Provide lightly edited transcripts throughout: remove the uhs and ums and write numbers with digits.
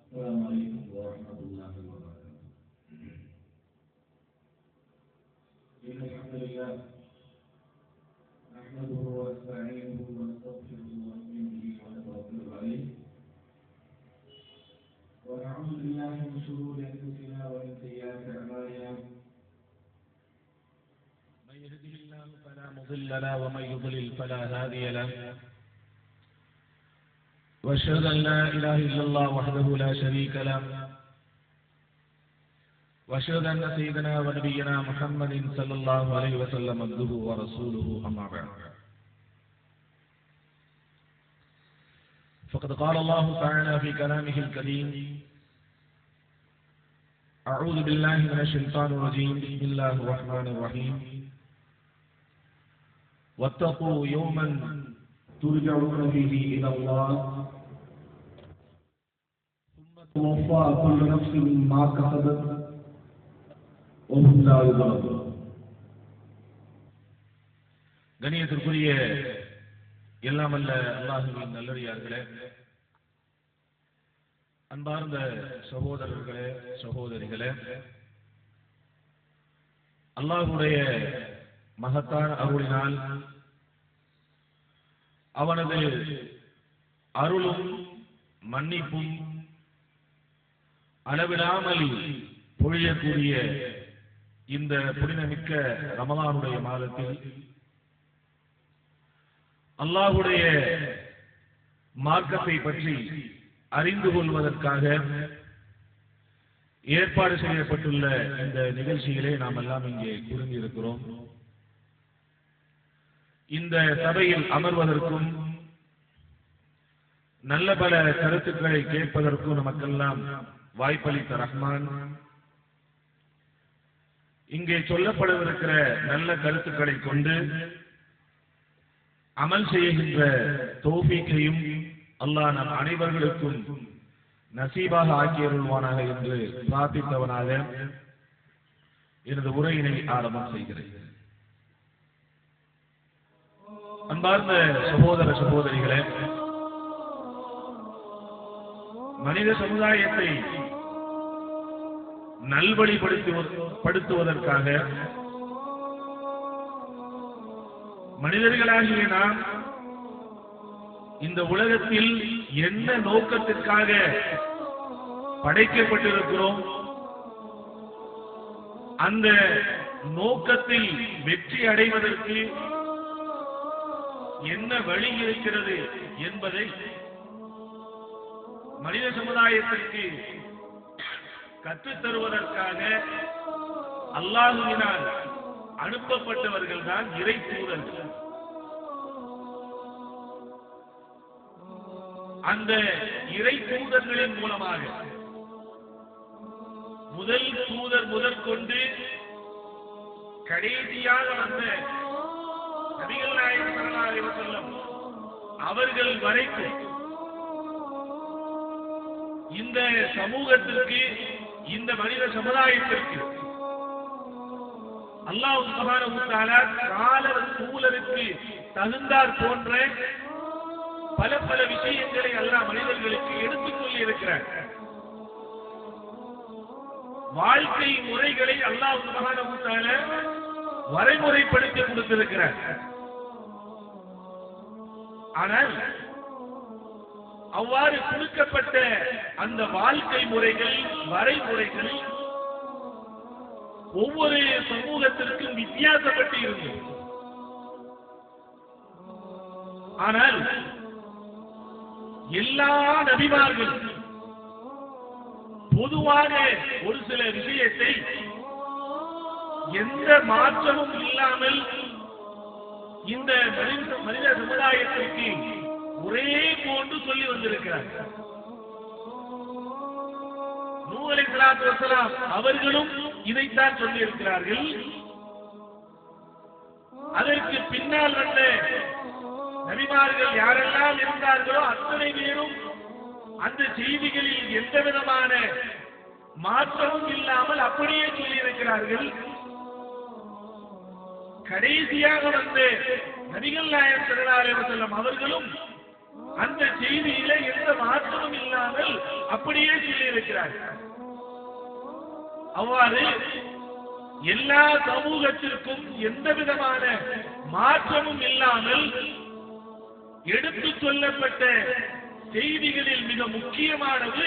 السلام عليكم ورحمة الله وبركاته. إن الحمد لله نحمده ونستعينه ونستغفره ونؤمن به ونتوكل عليه ونعوذ بالله من شرور أنفسنا ومن سيئات أعمالنا. من يهده الله فلا مضل له ومن يضلل فلا هادي له. وأشهد أن لا إله إلا الله وحده لا شريك له وأشهد أن سيدنا ونبينا محمد صلى الله عليه وسلم عبده ورسوله أما بعد. فقد قال الله تعالى في كلامه الكريم: أعوذ بالله من الشيطان الرجيم. بسم الله الرحمن الرحيم. واتقوا يوما ترجعون فيه إلى الله ثم توفى كل نفس ما كسبت وهم لا يظلمون. கண்ணியத்திற்குரிய எல்லாம் அல்ல அல்லாஹ்வின் நல்லடியார்களே, அன்பார்ந்த சகோதரர்களே, சகோதரிகளே, அல்லாஹ்வுடைய மகத்தான அருளினால் அவனது அருளும் மன்னிப்பும் அளவிடாமல் பொழியக்கூடிய இந்த புனிதமிக்க ரமலானுடைய மாதத்தில் அல்லாஹ்வுடைய மார்க்கத்தை பற்றி அறிந்து கொள்வதற்காக ஏற்பாடு செய்யப்பட்டுள்ள இந்த நிகழ்ச்சியிலே நாம் எல்லாம் இங்கே குழுமியிருக்கிறோம். இந்த சபையில் அமர்வதற்கும் நல்ல பல கருத்துக்களை கேட்பதற்கும் நமக்கெல்லாம் வாய்ப்பளித்த ரஹ்மான் இங்கே சொல்லப்படவிருக்கிற நல்ல கருத்துக்களை கொண்டு அமல் செய்கின்ற தௌஃபீக்கையும் அல்லாஹ் நம் அனைவர்களுக்கும் நசீபாக ஆக்கியருள்வானாக என்று பிரார்த்தித்தவனாக எனது உரையினை ஆரம்பம் செய்கிறேன். அன்பார்ந்த சகோதர சகோதரிகளே, மனித சமுதாயத்தை நல்வழிப்படுத்துவதற்காக மனிதர்களாகிய நாம் இந்த உலகத்தில் என்ன நோக்கத்திற்காக படைக்கப்பட்டிருக்கிறோம், அந்த நோக்கத்தில் வெற்றி அடைவதற்கு என்ன வழி இருக்கிறது என்பதை மனித சமுதாயத்திற்கு கற்றுத்தருவதற்காக அல்லாஹ்வினால் அனுப்பப்பட்டவர்கள் தான் இறை தூதர்கள். அந்த இறை தூதர்களின் மூலமாக முதல் தூதர் முதற்கொண்டு கடைசியாக வந்த நபிகள் நாயகம் ஸல்லல்லாஹு அலைஹி வஸல்லம் அவர்கள் வரைக்கும் இந்த சமூகத்திற்கு, இந்த மனித சமுதாயத்திற்கு அல்லாஹ் சுப்ஹானஹு வ தஆலா கால சூழலுக்கு தகுந்தாற் போன்ற பல பல விஷயங்களை அல்லாஹ் மனிதர்களுக்கு எடுத்துக் சொல்லி இருக்கிறார். வாழ்க்கை முறைகளை அல்லாஹ் சுப்ஹானஹு வ தஆலா வரைமுறைப்படுத்தி கொடுத்திருக்கிறார். ஆனால் அவ்வாறு கொடுக்கப்பட்ட அந்த வாழ்க்கை முறைகள், வரைமுறைகள் ஒவ்வொரு சமூகத்திற்கும் வித்தியாசப்பட்டு இருந்தது. ஆனால் எல்லா நபிமார்கள் பொதுவாக ஒரு சில விஷயத்தை எந்த மாற்றமும் இல்லாமல் இந்த மனித சமுதாயத்திற்கு ஒரே போன்று சொல்லி வந்திருக்கிறார். நூஹ் அலைஹிஸ்ஸலாத்து வஸ்ஸலாம் அவர்களும் இதைத்தான் சொல்லி இருக்கிறார்கள். அதற்கு பின்னால் வந்த நபிமார்கள் யாரெல்லாம் இருந்தார்களோ அத்தனை பேரும் அந்த செய்திகளில் எந்த விதமான மாற்றமும் இல்லாமல் அப்படியே சொல்லி இருக்கிறார்கள். கடைசியாக வந்து நபிகள் நாயகம் ஸல்லல்லாஹு அலைஹி வஸல்லம் அவர்களும் அந்த செய்தியில எந்த மாற்றமும் இல்லாமல் அப்படியே சொல்லி இருக்கிறார். அவ்வாறு எல்லா சமூகத்திற்கும் எந்த விதமான மாற்றமும் இல்லாமல் எடுத்துச் சொல்லப்பட்ட செய்திகளில் மிக முக்கியமானது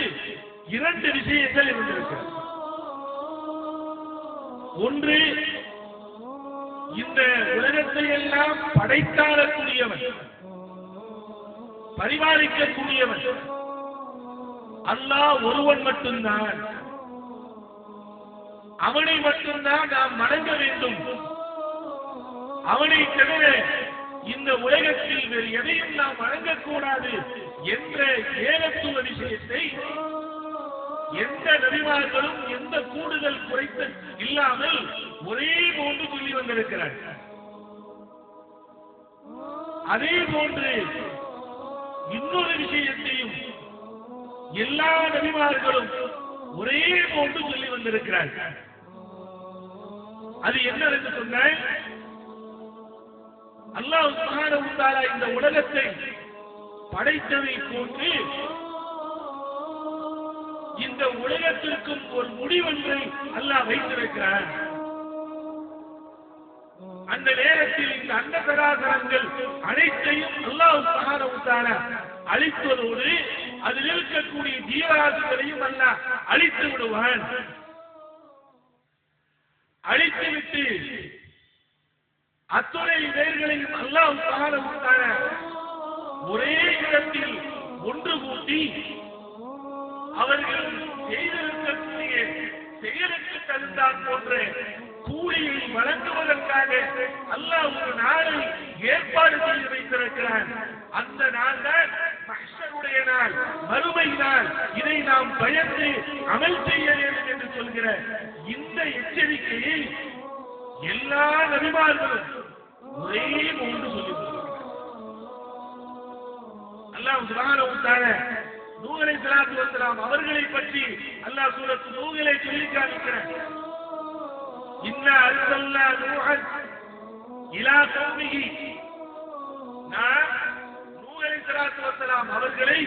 2 விஷயங்கள் இருந்திருக்கிறது. ஒன்று, இந்த உலகத்தை எல்லாம் படைத்தாளக்கூடியவன், பரிபாலிக்கக்கூடியவன் அல்லாஹ் ஒருவன் மட்டும்தான். அவனை மட்டும்தான் நாம் வணங்க வேண்டும். அவனை தவிர இந்த உலகத்தில் வேறு எதையும் நாம் வணங்கக்கூடாது என்ற ஏகத்துவ விஷயத்தை எந்த நபிமார்களும் எந்த கூடுதல் குறைத்தல் இல்லாமல் ஒரே போன்று சொல்லி வந்திருக்கிறார். அதே போன்று இன்னொரு விஷயத்தையும் எல்லா நபிமார்களும் ஒரே போன்று சொல்லி வந்திருக்கிறார். அது என்ன என்று சொன்னால், அல்லாஹ் சுப்ஹானஹு வ தஆலா இந்த உலகத்தை படைத்ததை போன்று இந்த உலகத்திற்கும் ஒரு முடிவொன்றை அல்லாஹ் வைத்திருக்கிறார். அந்த நேரத்தில் இந்த அண்ட சராசரங்கள் அனைத்தையும் அல்லாஹ் சுப்ஹானஹு வ தஆலா அழிப்பதோடு அதில் இருக்கக்கூடிய ஜீவராசிகளையும் அல்லாஹ் அழித்து விடுவான். அழித்துவிட்டு அத்துணை பேர்களையும் அல்லாஹ் சுப்ஹானஹு வ தஆலா ஒரே இடத்தில் ஒன்று கூட்டி அவர்கள் செய்திருக்கக்கூடிய செயலுக்கு தகுந்தாற் போன்ற கூலியை வழங்குவதற்காக அல்லாஹ் ஒரு நாளை ஏற்பாடு செய்து வைத்திருக்கிறார். அந்த நாள் தான் மஹ்ஷருடைய நாள், மறுமை நாள். இதை நாம் பயந்து அமல் செய்ய வேண்டும் என்று சொல்கிற இந்த எச்சரிக்கையை எல்லா நபிமார்களும் ஒரே போன்று சொல்லியிருக்கிறார். அல்லாஹ் சுப்ஹானஹு வ தஆலா நூஹ் அலைஹிஸ்ஸலாத்து வஸ்ஸலாம் அவர்களை பற்றி அல்லாஹ் சூரத்து நூஹிலே சொல்லி காண்பிக்கிறார். இன்னா அர்சல்னா நூஹன் இலா கௌமிஹி, நான் நூஹ் அலைஹிஸ்ஸலாத்து வஸ்ஸலாம் அவர்களை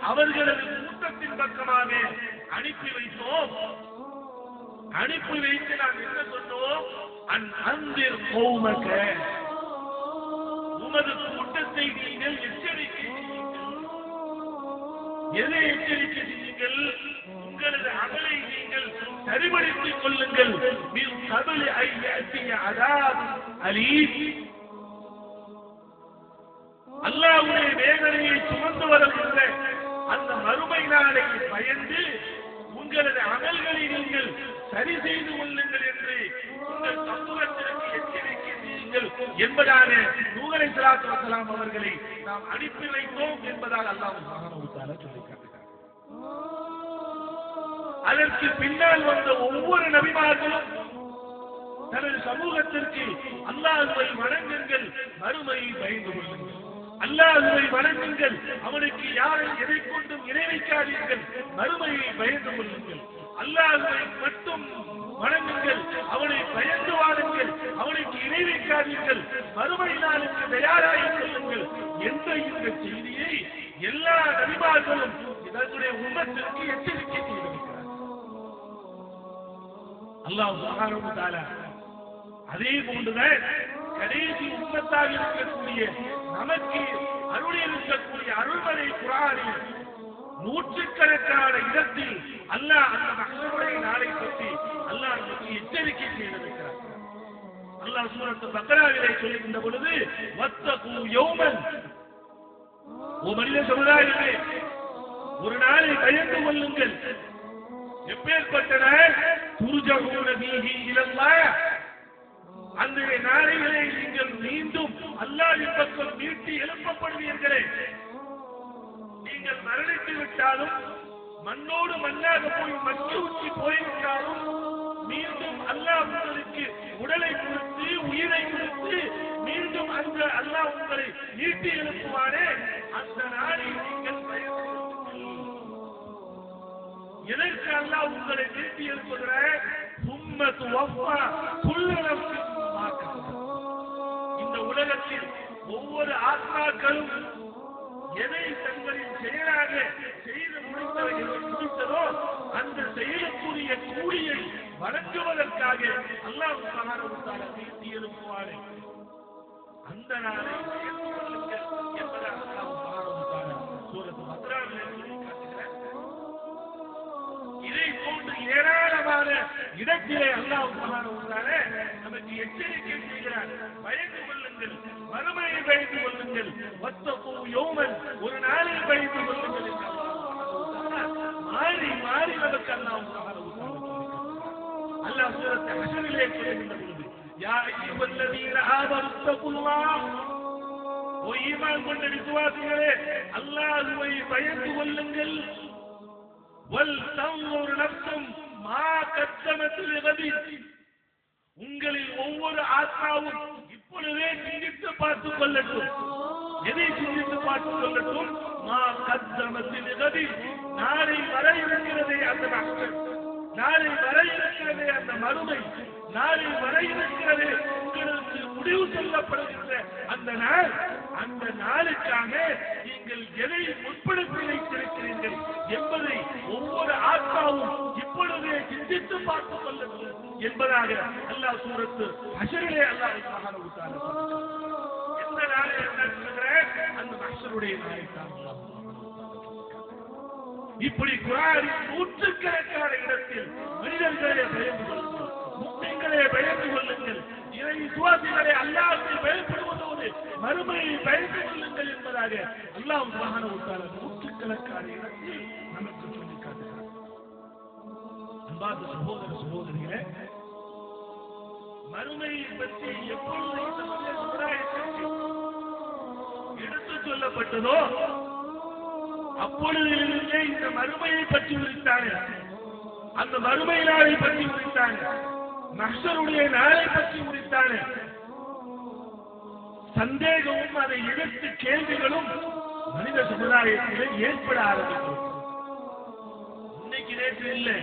அவர்களது கூட்டத்தின் பக்கமாக அனுப்பி வைத்தோம். அனுப்பி வைத்து நாம் என்ன சொன்னோம்? அன்திர் கௌமக, உமது கூட்டத்தை நீங்கள் எச்சரிக்கை செய்யுங்கள். எதை எச்சரிக்கை செய்யுங்கள்? உங்களது அமலை நீங்கள் சரிபடுத்திக் கொள்ளுங்கள். மின் கபலி ஐ யஅதிய அஸாப் அலீம், அல்லாஹ்வுடைய வேதனையை சுமந்து வருகின்ற அந்த மறுமை நாளை பயந்து உங்களது அமல்களை நீங்கள் சரி செய்து கொள்ளுங்கள் என்று உங்கள் சமூகத்திற்கு எச்சரிக்கை செய்யுங்கள் என்பதான நூஹ் அலைஹிஸ்ஸலாத்து வஸ்ஸலாம் அவர்களை நாம் அனுப்பி வைத்தோம் என்பதாக அல்லாஹ் சுப்ஹானஹு வ தஆலா சொல்லி காட்டுகிறார். அதற்கு பின்னால் வந்த ஒவ்வொரு நபிமார்களும் தனது சமூகத்திற்கு அல்லாஹ்வை வணங்குங்கள், மறுமையை பயந்து கொள்ளுங்கள். அல்லாஹ்வை வணங்குங்கள், அவனுக்கு யாரை எதை கொண்டும் இணை வைக்காதீர்கள், மறுமையை பயந்து கொள்ளுங்கள். அல்லாஹ்வை மட்டும் வணங்குங்கள், அவனை பயந்து வாழுங்கள், அவனுக்கு இணை வைக்காதீர்கள், மறுமை நாளுக்கு தயாராகிக் கொள்ளுங்கள் என்ற இந்த செய்தியை எல்லா நபிமார்களும் இதனுடைய உம்மத்திற்கு எச்சரிக்கை செய்திருக்கிறார். அல்லாஹ் சுப்ஹானஹு வ தஆலா அதே போன்றுதான் கடைசி உம்மத்தாக இருக்கக்கூடிய நமக்கு அருளி இருக்கக்கூடிய அருள்மறை குர்ஆனில் நூற்றுக்கணக்கான இடத்தில் அல்லாஹ் அந்த மஹ்ஷருடைய நாளை பற்றி அல்லாஹ் நமக்கு எச்சரிக்கை செய்திருக்கிறார். அல்லாஹ் சூரத்து பக்ராவிலே சொல்லுகின்ற பொழுது, வத்தகு யௌமன், ஓ மனித சமுதாயமே, ஒரு நாளை பயந்து கொள்ளுங்கள். எப்பேற்பட்ட நாள்? துர்ஜஊன ஃபீஹி இலல்லாஹ், அந்த நாளைகளை நீங்கள் மீண்டும் அல்லாஹ்வின் பக்கம் மீட்டி எழுப்பப்படுவீர்களே. நீங்கள் மரணித்து விட்டாலும், மண்ணோடு மண்ணாக போய் மக்கி ஊற்றி போய்விட்டாலும், மீண்டும் அல்லாஹ் உங்களுக்கு உடலை கொடுத்து உயிரை கொடுத்து மீண்டும் அந்த அல்லாஹ் உங்களை மீட்டி எழுப்புவாரே, அந்த நாளில் நீங்கள் பயந்து எதற்கு அல்லாஹ் உங்களை மீட்டி எழுப்புகிற? சும்ம துவஃபா குல்லு நஃப்ஸின் மா கஸபத். இந்த உலகத்தில் ஒவ்வொரு ஆத்மாக்களும் எதை தங்களின் செயலாக செய்து முடித்ததோ அந்த செயலுக்குரிய கூலியை வழங்குவதற்காக அல்லாஹ் சுப்ஹானஹு வ தஆலா நீட்டி எழுப்புவாரே அந்த நாளை என்பதாக அல்லாஹ் சுப்ஹானஹு வ தஆலா சூரத் பக்ராவிலே சொல்லி காட்டுகிறார். இதை போன்று ஏராளமான இடத்திலே அல்லாஹ் சுப்ஹானஹு வ தஆலா நமக்கு எச்சரிக்கை செய்கிறார். பயந்து கொள்ளுங்கள், மறுமையை பயந்து கொள்ளுங்கள், வத்தகு யௌமன், ஒரு நாளில் பயந்து கொள்ளுங்கள் என்று மாறி மாறி நமக்கு அல்லாஹ் சுப்ஹானஹு வ தஆலா அல்லாஹ் சூரத் ஹஷ்ரிலே சொல்கின்ற பொழுது யா அய்யுஹல்லதீன ஆமனு தகுல்லாஹ், ஓ ஈமான் கொண்ட விசுவாசிகளே அல்லாஹ்வை பயந்து கொள்ளுங்கள். வல் தன்ظுர் நஃப்ஸும் மா கத்தமத் லிகதின், உங்களில் ஒவ்வொரு ஆத்மாவும் இப்பொழுதே சிந்தித்து பார்த்துக் கொள்ளட்டும். எதை சிந்தித்து பார்த்துக் கொள்ளட்டும்? மா கத்தமத் லிகதின், நாளை வர இருக்கிறதே அந்த மக்கள், நாளை வர இருக்கிறதே அந்த மறுமை, நாளை வர இருக்கிறதே உங்களுக்கு முடிவு சொல்லப்படுகின்ற அந்த நாள், அந்த நாளுக்காக நீங்கள் எதை முற்படுத்தி வைத்திருக்கிறீர்கள் என்பதை ஒவ்வொரு ஆத்மாவும் இப்பொழுதே சிந்தித்து பார்த்துக் கொள்ளுங்கள் என்பதாக அல்லாஹ் சூரத்து ஹஷ்ரிலே அல்லாஹ் சுப்ஹானஹு வ தஆலா எந்த நாளை சொல்கிறார்? அந்த மஹ்ஷருடைய நாளை தான் அல்லாஹ். இப்படி குர்ஆனின் நூற்றுக்கணக்கான இடத்தில் மனிதர்களே பயந்து கொள்ளுங்கள், முஸ்லிம்களே பயந்து கொள்ளுங்கள், இறை விசுவாசிகளே அல்லாஹ்வை பயப்படுவதோடு மறுமையை பயந்து கொள்ளுங்கள் என்பதாக அல்லாஹ் சுப்ஹானஹு வ தஆலா நூற்றுக்கணக்கான இடத்தில் நமக்கு சொல்லி காட்டுகிறார். அன்பார்ந்த சகோதர சகோதரிகளே, மறுமையை பற்றி எப்பொழுது இந்த மனித சமுதாயத்திற்கு எடுத்துச் சொல்லப்பட்டதோ அப்பொழுதிலிருந்தே இந்த மறுமையை பற்றி உரைத்தாங்க, அந்த மறுமை நாளை பற்றி உரைத்தாங்க, மஹ்ஷருடைய நாளை பற்றி உரைத்தாங்க. சந்தேகமும் அதை எதிர்த்து கேள்விகளும் மனித சமுதாயத்திலே ஏற்பட ஆரம்பிக்கும். இன்னைக்கு நேற்று இல்லை,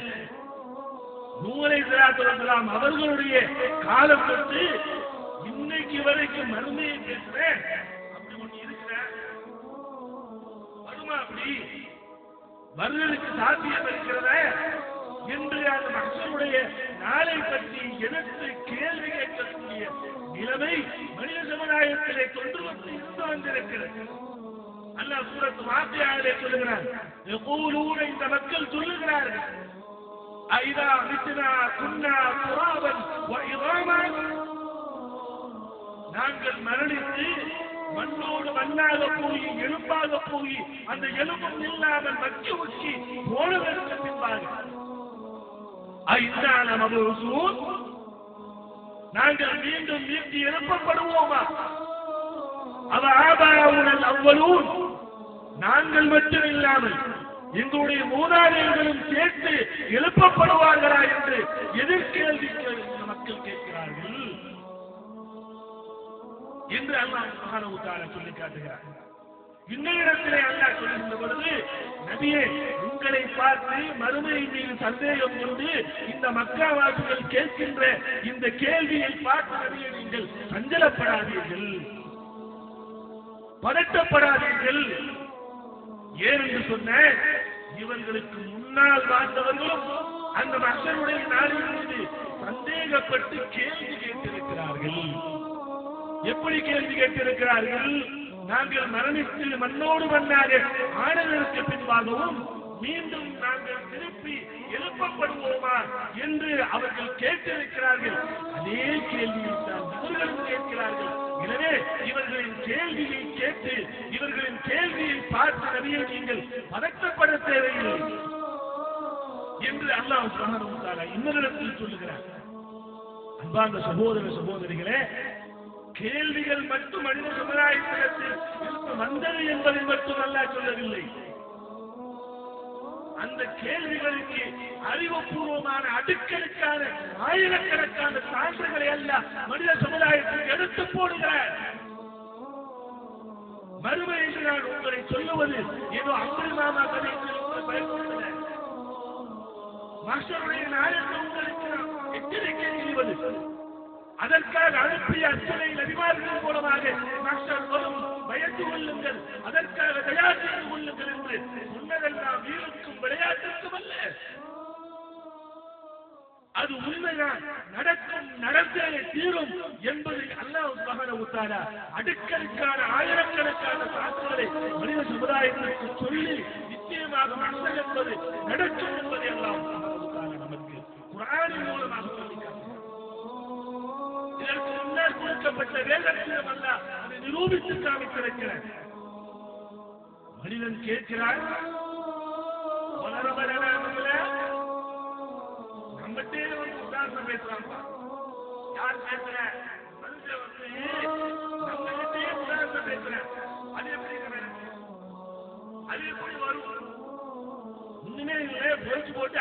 நூஹ் அலைஹிஸ்ஸலாத்து வஸ்ஸலாம் அவர்களுடைய காலம் தொட்டு இன்னைக்கு வரைக்கும் மறுமையை பேசுறேன் அப்படி ஒண்ணு இருக்கிறேன் வருமா, அப்படி வருவதற்கு சாத்தியம் இருக்கிறத என்று அந்த மஹ்ஷருடைய நாளை பற்றி எதிர்த்து கேள்வி கேட்கக்கூடிய நிலைமை மனித சமுதாயத்திலே தொன்று இருந்து வந்திருக்கிறது. அல்லாஹ் சூரத் வாக்கியாவிலே சொல்லுகிறார், யகூலூன, இந்த மக்கள் சொல்லுகிறார்கள், ஐதா மித்னா குன்னா துராபன் வ இதாமன், நாங்கள் மரணித்து மண்ணோடு மண்ணாக போய் எலும்பாக போய் அந்த எலும்பும் இல்லாமல் மக்கி உச்சி போனதற்கு பின்பாக ஐந்தான மபூசூன், நாங்கள் மீண்டும் மீட்டி எழுப்பப்படுவோமா? அவ ஆபாவுனல் அவ்வலூன், நாங்கள் மட்டும் இல்லாமல் எங்களுடைய மூதாதையர்களும் சேர்த்து எழுப்பப்படுவார்களா என்று எதிர்கேள்வி மக்கள் கேட்கிறார்கள் என்று அல்லாஹ் சுப்ஹானஹு வ தஆலா சொல்லி காட்டுகிறார். இன்னொரு இடத்திலே அல்லாஹ் சொல்லுகின்ற பொழுது, நபியே, உங்களை பார்த்து மறுமை மீது சந்தேகம் கொண்டு இந்த மக்காவாசிகள் கேட்கின்ற இந்த கேள்வியை பார்த்து நபியே நீங்கள் சஞ்சலப்படாதீர்கள், பதட்டப்படாதீர்கள். ஏனென்று சொன்ன, இவர்களுக்கு முன்னால் வாழ்ந்தவர்களும் அந்த மஹ்ஷருடைய நாளின் மீது சந்தேகப்பட்டு கேள்வி கேட்டிருக்கிறார்கள். எப்படி கேள்வி கேட்டிருக்கிறார்கள்? நாங்கள் மரணித்து மண்ணோடு மண்ணாக ஆனதற்கு பின்பாகவும் மீண்டும் நாங்கள் திருப்பி எழுப்பப்படுவோமா என்று அவர்கள் கேட்டிருக்கிறார்கள். அதே கேள்வியை தான் இவர்களும் கேட்கிறார்கள். எனவே இவர்களின் கேள்வியை கேட்டு இவர்களின் கேள்வியை பார்த்து நபியை நீங்கள் பதட்டப்பட தேவையில்லை என்று அல்லாஹ் சுப்ஹானஹு வ தஆலா இன்னொரு சொல்லுகிறார். அன்பார்ந்த சகோதர சகோதரிகளே, கேள்விகள் மட்டும் மனித சமுதாயத்தில் வந்தது என்பதை மட்டும் அல்லாஹ் சொல்லவில்லை. அந்த கேள்விகளுக்கு அறிவுபூர்வமான அடுக்கடுக்கான ஆயிரக்கணக்கான சான்றுகளை அல்ல மனித சமுதாயத்தில் எடுத்து போடுகிறார். மறுமை என்று நான் உங்களை சொல்லுவது ஏதோ அம்புல் மாமா கதைக்கு பயன்படுத்த மஹ்ஷருடைய நாயத்தை உங்களுக்கு எச்சரிக்கை செய்வது, அதற்காக அனுப்பிய அத்தனை நபிமார்கள் மூலமாக மஹ்ஷர் வரும், பயந்து கொள்ளுங்கள், அதற்காக தயார் செய்து கொள்ளுங்கள் என்று சொன்னதெல்லாம் வீருக்கும் விளையாட்டுக்கும் அல்ல. அது உண்மைதான், நடக்கும், நடந்தே தீரும் என்பதை அல்லாஹ் சுப்ஹானஹு வ தஆலா அடுக்கடுக்கான ஆயிரக்கணக்கான சாட்சிகளை மனித சமுதாயத்திற்கு சொல்லி நிச்சயமாக நடந்தது என்பது நடக்கும் என்பதை அல்லாஹ் சுப்ஹானஹு வ தஆலா நமக்கு குர்ஆனின் மூலமாக சொல்லியிருக்கிறார். இதற்கு முன்னால் கொடுக்கப்பட்ட வேதத்திலும் அல்லாஹ் அதை நிரூபித்து காமித்திருக்கிறார். மனிதன் கேட்கிறான், நம்மகிட்டே வந்து உதாரணம் பேசுறாங்க. யார் பேசுற? மனுஷன் வந்து நம்மகிட்டே உதாரணம் பேசுறேன். அது எப்படி அது எப்படி வரும்? ஒண்ணுமே இல்லை, பொறிச்சு போட்டு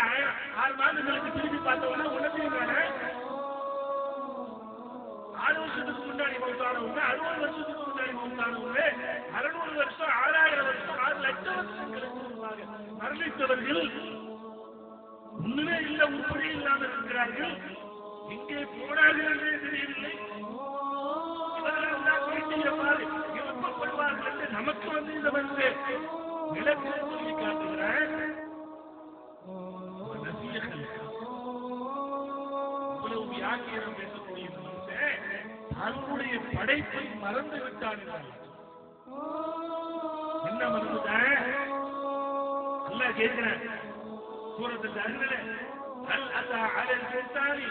6 மாதங்களுக்கு திரும்பி பார்த்தவொன்னா உனத்தையும் தானே 6 வருஷத்துக்கு முன்னாடி மௌத்தானவங்க, 60 வருஷத்துக்கு முன்னாடி மௌத்தானவங்க, 600 வருஷம், 6000 வருஷம், 6 லட்சம் வருஷங்களுக்கு முன்பாக மரணித்தவர்கள் ஒண்ணுமே இல்ல, உருப்படி இல்லாமல் இருக்கிறார்கள். எங்கே போனார்கள் என்றே தெரியவில்லை. இவர்களெல்லாம் வீட்டில் எழுப்பப்படுவார்கள் என்று நமக்கு வந்து இந்த வந்து விளக்கு சொல்லி காட்டுகிறார். இவ்வளவு வியாக்கியம் பேசக்கூடிய மனுஷன் தன்னுடைய படைப்பை மறந்து விட்டான். என்ன மறந்துட்டான்? நல்லா கேட்கிறேன். சூரத்துல் அன்பிலே ஹல் அஸா அலல் இன்சானி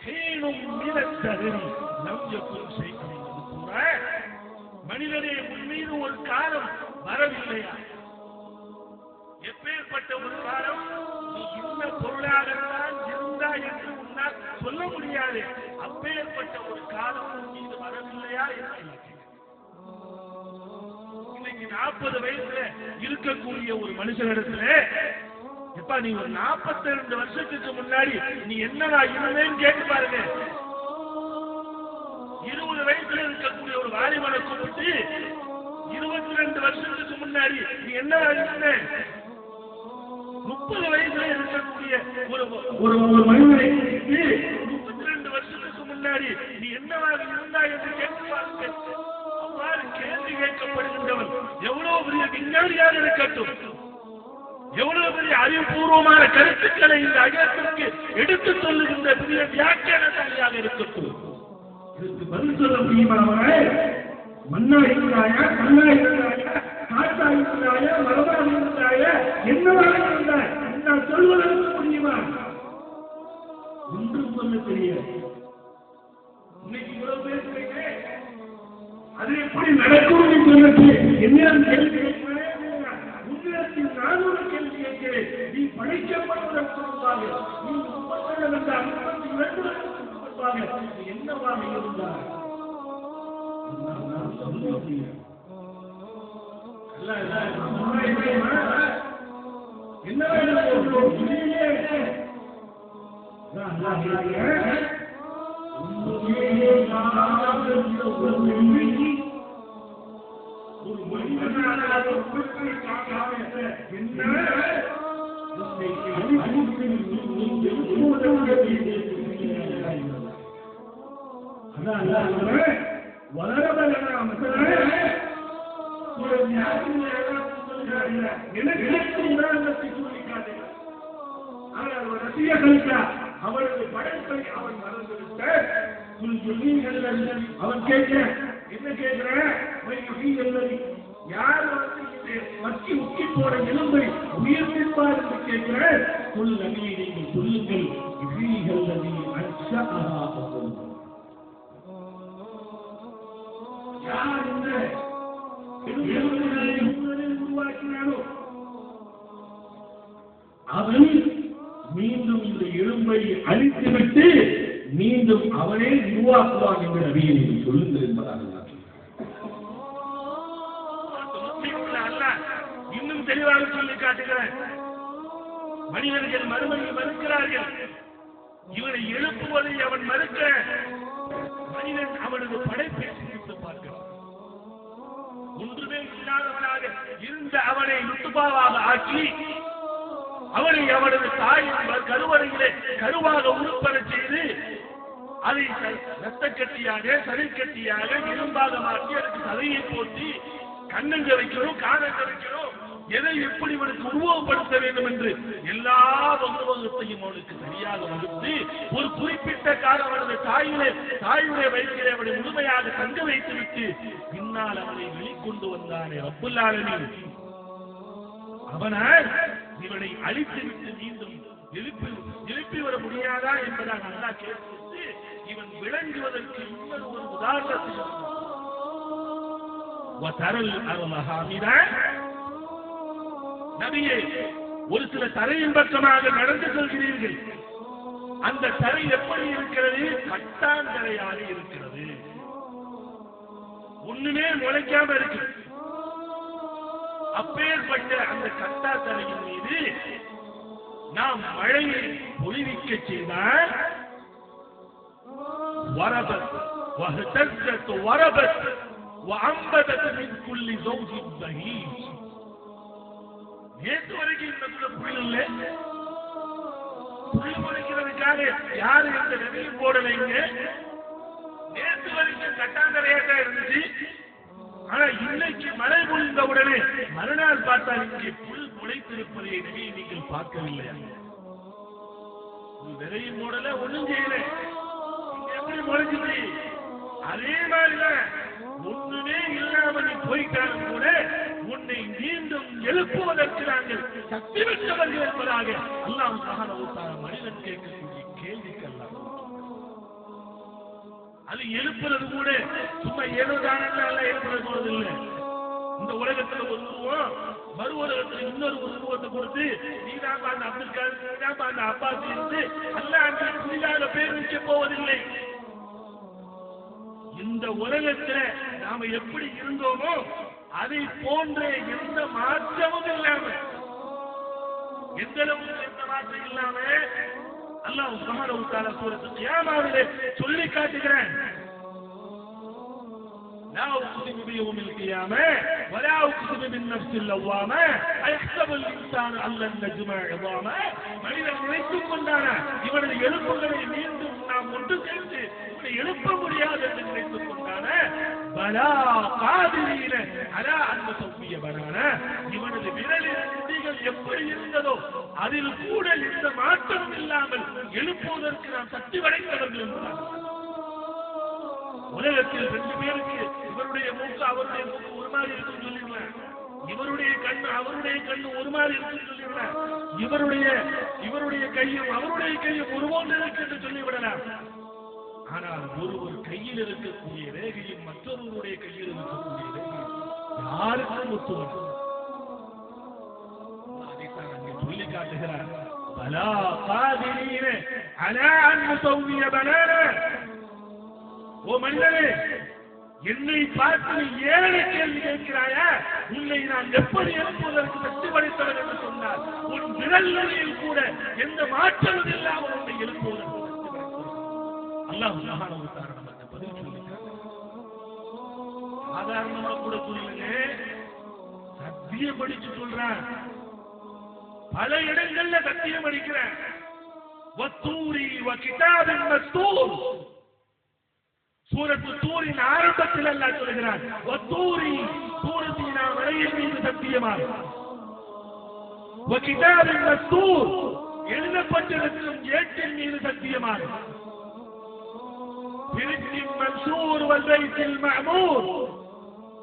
ஹீனும் மினத் தஹரி லம் யகுன் ஷைஅன் மذ்கூரா. மனிதனே, உன் மீது ஒரு காலம் வரவில்லையா? எப்பேற்பட்ட ஒரு காலம்? நீ இந்த பொருளாகத்தான் இருந்தாய் என்று உன்னால் சொல்ல முடியாது. அப்பேற்பட்ட ஒரு காலம் உன் மீது வரவில்லையா என்று இன்னைக்கு 40 வயசுல இருக்கக்கூடிய ஒரு மனுஷனிடத்துல, எப்பா நீ ஒரு 42 வருஷத்துக்கு முன்னாடி நீ என்னவா இருந்தேன்னு கேட்டு பாருங்க. 20 வயசுல இருக்கக்கூடிய ஒரு வாலிபனை கூப்பிட்டு 22 வருஷத்துக்கு முன்னாடி நீ என்னவா இருந்த, 30 வயசுல இருக்கக்கூடிய ஒரு மனிதனை 32 வருஷத்துக்கு முன்னாடி நீ என்னவாக இருந்தாய் என்று கேட்டு பாருங்க. அவ்வாறு கேள்வி கேட்கப்படுகின்றவன் எவ்வளவு பெரிய விஞ்ஞானியாக இருக்கட்டும், எவ்வளவு பெரிய அறிவுபூர்வமான கருத்துக்களை இந்த அகத்திற்கு எடுத்துச் சொல்லுகின்ற பெரிய வியாக்கியானசாலியாக இருக்கட்டும், இதற்கு பதில் சொல்ல முடியுமா? மண்ணா இருக்கிறாயா, மண்ணா இருக்கிறாயா, காற்றா இருக்கிறாயா, மரபா இருக்கிறாயா, என்னவாக இருந்தாய் நான் சொல்வதற்கு முடியுமா? ஒன்றும் சொல்ல தெரியாது. இன்னைக்கு இவ்வளவு பேசுறீங்க, அது எப்படி நடக்கும் சொல்லுக்கு என்ன கேள்வி கேட்கிறேன். நான் ஒரு கேள்வி கேட்கிறேன். நீ படைக்கப்படுவதற்கு முன்பாக, நீ 32 என்னவாக இருந்தார்? ஒரு மனிதனாக அவரது படைப்பை அவன் மறந்துவிட்ட அவன் கேட்க என்ன கேட்கிற? யார் மத்தி உச்சி போட எலும்பை உயிர்ப்பிப்பார் என்று கேட்கிற? சொல் நபியை நீங்கள் சொல்லுங்கள். யார் இந்த எலும்புகளை உருவாக்கினாரோ அவன் மீண்டும் இந்த எலும்பை அழித்துவிட்டு மீண்டும் அவனே உருவாக்குவான் என்று நபியை நீங்கள் சொல்லுங்கள் என்பதாக இன்னும் தெளிவாக சொல்லி காட்டுகிறேன். மனிதர்கள் மறுமையை மறுக்கிறார்கள். இவனை எழுப்புவதை அவன் மறுக்க, மனிதன் அவனது படைப்பை சிந்தித்து பார்க்கிறான். ஒன்றுமே இல்லாதவனாக இருந்த அவனை நுட்பாவாக ஆக்கி அவனை அவனது தாயின் கருவறையிலே கருவாக உருப்பெற செய்து அதை ரத்த கட்டியாக, சரி கட்டியாக, இரும்பாக மாற்றி அதற்கு சதையை போட்டி கண்ணங்க வைக்கிறோம், காணங்க வைக்கிறோம், எதை எப்படி இவனுக்கு உருவகப்படுத்த வேண்டும் என்று எல்லா வகுப்பகத்தையும் அவனுக்கு சரியாக வகுத்து ஒரு குறிப்பிட்ட காலம் அவனது தாயுடைய வயிற்றிலே அவனை முழுமையாக தங்க வைத்துவிட்டு பின்னால் அவனை வெளிக்கொண்டு வந்தானே ரப்புல் ஆலமீன். அவனால் இவனை அழித்துவிட்டு மீண்டும் எழுப்பி வர முடியாதா என்பதாக அல்லாஹ் கேட்டு இவன் விளங்குவதற்கு இன்னொரு ஒரு உதாரணத்தை நபியே, ஒரு சில தரையின் பக்கமாக நடந்து செல்கிறீர்கள். அந்த தரை எப்படி இருக்கிறது? கட்டாந்தரையாக இருக்கிறது. ஒண்ணுமே முளைக்காம இருக்கு. அப்பேற்பட்ட அந்த கட்டா தரையின் மீது நாம் மழையை பொழிவிக்க செய்தால் வரபத் வஹதஸத் வரபத் வஅம்பதத் மின் குல்லி ஜௌஜின் பஹீஜ். நேற்று வரைக்கும் இந்த புல் இல்லை, புல் முளைக்கிறதுக்காக யாரு இந்த நெல் போடலைங்க. நேற்று வரைக்கும் கட்டாந்தரையாக இருந்துச்சு. ஆனா இன்னைக்கு மழை பொழிந்த உடனே மறுநாள் பார்த்தால் இங்கே புல் முளைத்திருப்பதை நீங்கள் பார்க்கவில்லையா? விரையும் மூடல ஒண்ணும் செய்யல, எப்படி முளைஞ்சிச்சு? அதே மாதிரிதான் ஒண்ணுமே இல்லாம நீ போயிட்டாலும் கூட உன்னை மீண்டும் எழுப்புவதற்கு நாங்கள் சக்தி பெற்றவர்கள் என்பதாக அல்லாஹ் சுப்ஹானஹு வ தஆலா மனிதன் கேட்கக்கூடிய கேள்விக்கெல்லாம் அது எழுப்புறது கூட சும்மா ஏதோ தானல்ல எழுப்புறது போறது இல்லை. இந்த உலகத்துல ஒரு உருவம், மறு உலகத்துல இன்னொரு உருவத்தை கொடுத்து நீதான் அந்த அப்துல் காதர், நீதான் அந்த அப்பாஸ் இருந்து அல்லாஹ் அந்த புதிதாக பேர் வைக்க போவதில்லை. இந்த உலகத்துல நாம எப்படி இருந்தோமோ அதை போன்ற எந்த மாற்றமும் இல்லாம, எந்த அளவுக்கு எந்த மாற்றம் இல்லாம அல்லாஹ் சுப்ஹானஹு வ தஆலா சூரத்து கியாமாவிலே சொல்லி காட்டுகிறான். لا أقسم بيوم القيامة ولا أقسم بالنفس اللوامة أيحسب الإنسان أن لن نجمع عظامه. மனிதன் நினைத்துக் கொண்டானா இவனது எழுப்புகளை மீண்டும் நாம் ஒன்று சேர்த்து இவனை எழுப்ப முடியாது என்று நினைத்துக் கொண்டான பலா காதிரீன அலா அந்த சௌபிய பனான. இவனது விரலின் முடிகள் எப்படி இருந்ததோ அதில் கூட எந்த மாற்றமும் இல்லாமல் எழுப்புவதற்கு நாம் சக்தி படைத்தவர்கள் என்றார். உலகத்தில் 2 பேருக்கு இவருடைய மூக்கு அவருடைய மூக்கு ஒரு மாதிரி இருக்குன்னு சொல்லிடலாம், இவருடைய கண்ணு அவருடைய கண்ணு ஒரு மாதிரி இருக்குன்னு சொல்லிவிடலாம், இவருடைய கையும் அவருடைய கையும் ஒரு போன்று இருக்கு என்று சொல்லிவிடலாம். ஆனால் ஒருவர் கையில் இருக்கக்கூடிய ரேகையும் மற்றொருவருடைய கையில் இருக்கக்கூடிய ரேகையும் யாருக்கும் ஒத்துவரும். அதைத்தான் அங்கே சொல்லி காட்டுகிறார். பலா காதிரீன அலா அன் நுஸவ்விய பனானா. ஓ மனிதனே, என்னை பார்த்து நீ ஏழை கேள்வி கேட்கிறாயா? உன்னை நான் எப்படி எழுப்புவதற்கு சக்தி படைத்தவன் என்று சொன்னார். உன் விரல்களில் கூட எந்த மாற்றமும் இல்லாமல் உன்னை எழுப்புவதற்கு சக்தி படைத்தவன் அல்லாஹ் சுப்ஹானஹு வ தஆலா நமக்கு பதில் சொல்லிட்டார். சாதாரணமா கூட சொல்லுங்க, சத்தியம் படிச்சு சொல்றான். பல இடங்கள்ல சத்தியம் அடிக்கிறேன். வத்தூரி வ கிதாபின் மஸ்தூர். சூரத்து தூரின் ஆரம்பத்தில் அல்லாஹ் சொல்கிறான், வத்தூரி தூர் சீனா மலையின் மீது சத்தியமாக, வ கிதாபின் மஸ்தூர் எழுதப்பட்டிருக்கும் ஏட்டின் மீது சத்தியமாக, பிரித்தின் மன்சூர் வல் பைத்தில் மஅமூர்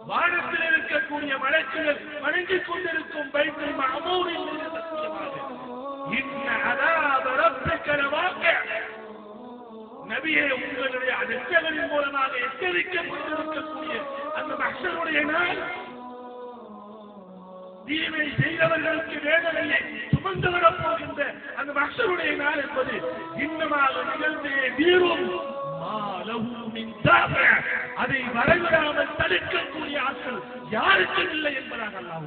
வானத்தில் இருக்கக்கூடிய மலக்குகள் வணங்கிக் கொண்டிருக்கும் பைத்துல் மஅமூரின் மீது சத்தியமாக, இன்ன அஸாப ரப்பிக லவாक़ி. நபியே, உங்களுடைய அச்சங்களின் மூலமாக எச்சரிக்கப்பட்டிருக்கக்கூடிய அந்த மஹ்ஷருடைய நாள், தீமை செய்தவர்களுக்கு வேதனையை சுமந்து வரப் போகின்ற அந்த மஹ்ஷருடைய நாள் என்பது இன்னமாக நிகழ்ந்தே தீரும். அதை வரவிடாமல் தடுக்கக்கூடிய ஆற்றல் யாருக்கும் இல்லை என்பதாக அல்லாஹ்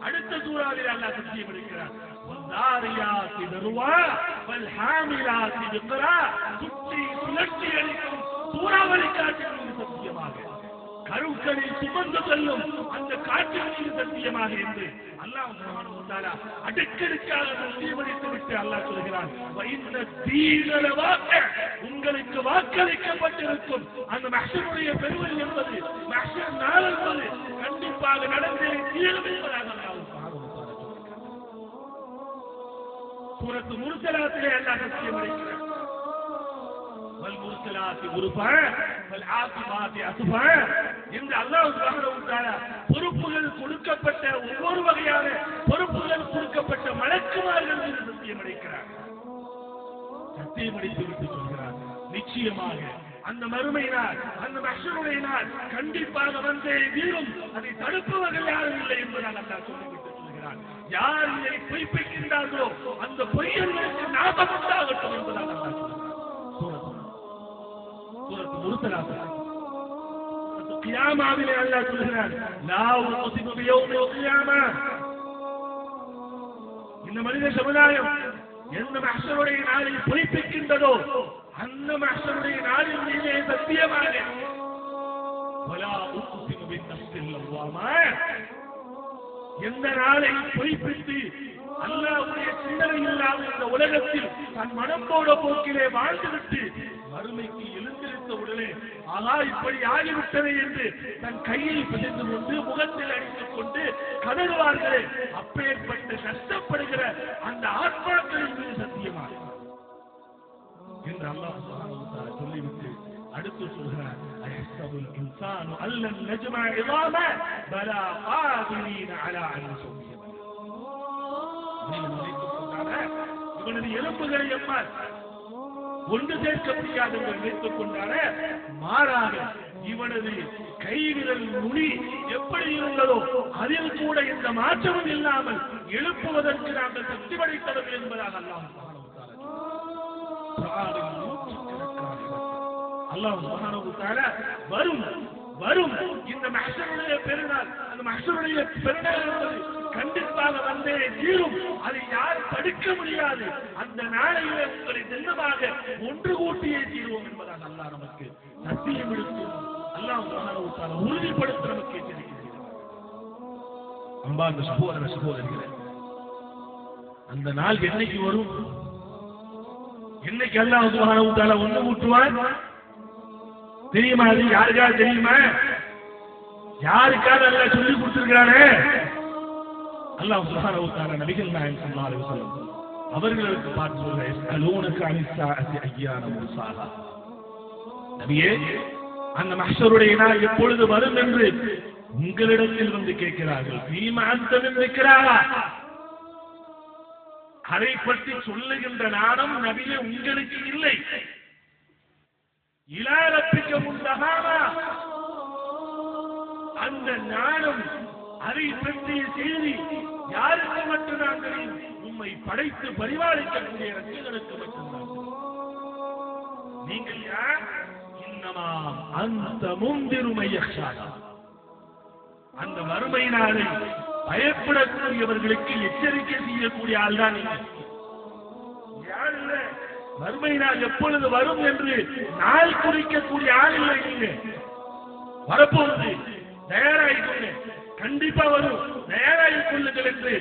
அடுத்த சூறாவில் அல்லாஹ் சத்தியம் எடுக்கிறார். சுற்றி சுழற்சி அளிக்கும் சூறாவளி காற்றின் மீது சத்தியமாக, கருக்களை சுமந்து செல்லும் அந்த காற்றின் சத்தியமாக என்று அல்லாஹ் சுப்ஹானஹு வ தஆலா அடுக்கடுக்காக சத்தியமளித்து விட்டு அல்லாஹ் சொல்கிறான், உங்களுக்கு வாக்களிக்கப்பட்டிருக்கும் அந்த மஹ்ஷருடைய பெருவெளி என்பது மஹ்ஷர் நாள் என்பது கண்டிப்பாக நடந்தே தீரும் என்பதாக அல்லாஹ் சுப்ஹானஹு வ தஆலா சொல்கிறார். சூரத்து முர்சலாத்திலே அல்லாஹ் சத்தியமளிக்கிறார், வல்முர்சலாத்தி உர்ஃபா வல்ஆகிபாத்தி அஸ்ஃபா என்று அல்லாஹ் சுப்ஹானஹு வ தஆலா பொறுப்புகள் கொடுக்கப்பட்ட ஒவ்வொரு வகையான பொறுப்புகள் கொடுக்கப்பட்ட மலக்குமார்கள் மீது சத்தியமளிக்கிறார். சத்தியமளித்து விட்டு சொல்கிறார், நிச்சயமாக அந்த மறுமை நாள் அந்த மஹ்ஷருடைய நாள் கண்டிப்பாக வந்தே தீரும், அதை தடுப்பவர்கள் யாரும் இல்லை என்பதாக அல்லாஹ் சொல்லிவிட்டு சொல்கிறார். யார் இதை பொய்ப்பிக்கின்றார்களோ அந்த பொய்யர்களுக்கு நாபம் உண்டாகட்டும் என்பதாக அல்லாஹ் சொல்கிறார். சூரத்து முர்சலாத் கியாமாவிலே அல்லாஹ் சொல்கிறார், லா உக்ஸிமு பியௌமில் கியாமா. இந்த மனித சமுதாயம் எந்த மஹ்ஷருடைய நாளில் பொய்ப்பிக்கின்றதோ அந்த மஹ்ஷருடைய நாளின் மீதே சத்தியமாக, வலா உக்ஸிமு பின்னஃஸில் லவ்வாமா, எந்த நாளை பொய்ப்பித்து அல்லாஹ்வுடைய சிந்தனை இல்லாத இந்த உலகத்தில் தன் மனம் போட போக்கிலே வாழ்ந்துவிட்டு மறுமைக்கு எழுந்திருத்த உடனே ஆகா இப்படி ஆகிவிட்டது என்று தன் கையை பிடித்து கொண்டு முகத்தில் அடித்துக் கொண்டு கதறுவார்களே, அப்பேற்பட்டு கஷ்டப்படுகிற அந்த ஆத்மாக்களின் மீது சத்தியமாக என்று அல்லாஹ் சுப்ஹானஹு வ தஆலா சொல்லிவிட்டு அடுத்து சொல்கிறார், அயஹ்சபுல் இன்சானு அல்லன் நஜ்மஅ இதாம பலா காதிரீன அலா அன் நுஸவ்விய. இவனது எலும்புகளை எம்மால் ஒன்று சேர்க்க முடியாது என்று நினைத்துக் கொண்டார, மாறாக இவனது கைவிரல் நுனி எப்படி இருந்ததோ அதில் கூட எந்த மாற்றமும் இல்லாமல் எழுப்புவதற்கு நாங்கள் சக்தி படைத்தவர்கள் என்பதாக அல்லாஹ் சுப்ஹானஹு வ தஆலா வரும் வரும் இந்த மஹ்ஷருடைய பெருநாள், அந்த மஹ்ஷருடைய பெருநாள் என்பது கண்டிப்பாக வந்தே தீரும், அதை யாரும் தடுக்க முடியாது. அந்த நாளையிலே உங்களை தினமாக ஒன்று கூட்டியே தீருவோம் என்பதாக அல்லாஹ் நமக்கு சத்தியம் எடுத்து அல்லாஹ் சுப்ஹானஹு வ தஆலா உறுதிப்படுத்த நமக்கு எச்சரிக்கிறார். அன்பார்ந்த சகோதர சகோதரிகளே, அந்த நாள் என்னைக்கு வரும்? என்னைக்கு அல்லாஹ் சுப்ஹானஹு வ தஆலா ஒன்று கூட்டுவார் தெரியுமா? அது யாருக்காவது தெரியுமா? யாருக்காவது அல்லாஹ் சொல்லி கொடுத்திருக்கிறானே? அல்லாஹ் சுப்ஹானஹு வ தஆலா நபிகள் நாயகம் ஸல்லல்லாஹு அலைஹி வஸல்லம் அவர்களுக்கு பார்த்து சொல்றார், யஸ்அலூனக அனிஸ் ஸாஅத்தி அய்யான முர்சாஹா. நபியே, அந்த மஹ்ஷருடைய நாள் எப்பொழுது வரும் என்று உங்களிடத்தில் வந்து கேட்கிறார்கள். ஃபீமா அன்த மின் ذிக்ராஹா, அதை பற்றி சொல்லுகின்ற நாணம் நபியே உங்களுக்கு இல்லை. இலா ரப்பிக முன்தஹாமா, அந்த நாணம் அதை பற்றிய செய்தி யாருக்கு மட்டும்தான் தெரியும்? உம்மை படைத்து பரிபாலிக்கக்கூடிய ரட்சகனுக்கு மட்டும்தான். நீங்கள் யார்? இன்னமா அந்த முந்திரு மையக்ஷாஹா, அந்த மறுமை நாளை பயப்படக்கூடியவர்களுக்கு எச்சரிக்கை செய்யக்கூடிய ஆள் தான் நீங்கள். யார் இல்லை? மறுமை நாள் எப்பொழுது வரும் என்று நாள் குறிக்கக்கூடிய ஆள் இல்லை. நீங்க வரப்போகுது, தயாராகிக்கொள்ள, கண்டிப்பா வரும், தயாராகிக் கொள்ளுங்கள் என்று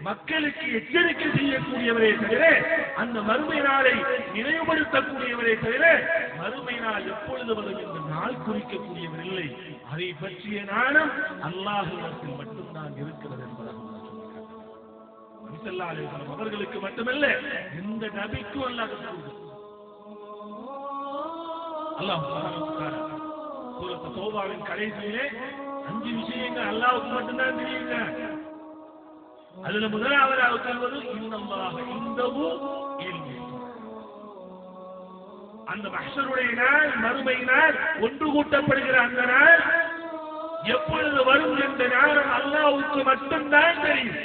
மக்களுக்கு எச்சரிக்கை செய்யக்கூடியவரே தவிர, அந்த மறுமை நாளை நினைவுபடுத்தக்கூடியவரே தவிர, மறுமை நாள் எப்பொழுது வரும் என்று நாள் குறிக்கக்கூடியவர் இல்லை. அதை பற்றிய நாணம் அல்லாஹ்விடத்தில் மட்டும்தான் இருக்கிறது என்பதாக அவர்களுக்கு மட்டுமல்ல, எந்த நபிக்கும் அல்லாஹ் சூரத்து தௌபாவின் கடைசியிலே 5 விஷயங்கள் அல்லாஹ்வுக்கு மட்டும்தான் தெரியுங்க. அதுல முதலாவதாக சொல்வது இன்னல்லாஹ இன்தஹு இல்மு. அந்த மஹ்ஷருடைய நாள், மறுமை நாள், ஒன்று கூட்டப்படுகிற அந்த நாள் எப்பொழுது வரும் என்ற நேரம் அல்லாஹ்வுக்கு மட்டும்தான் தெரியும்,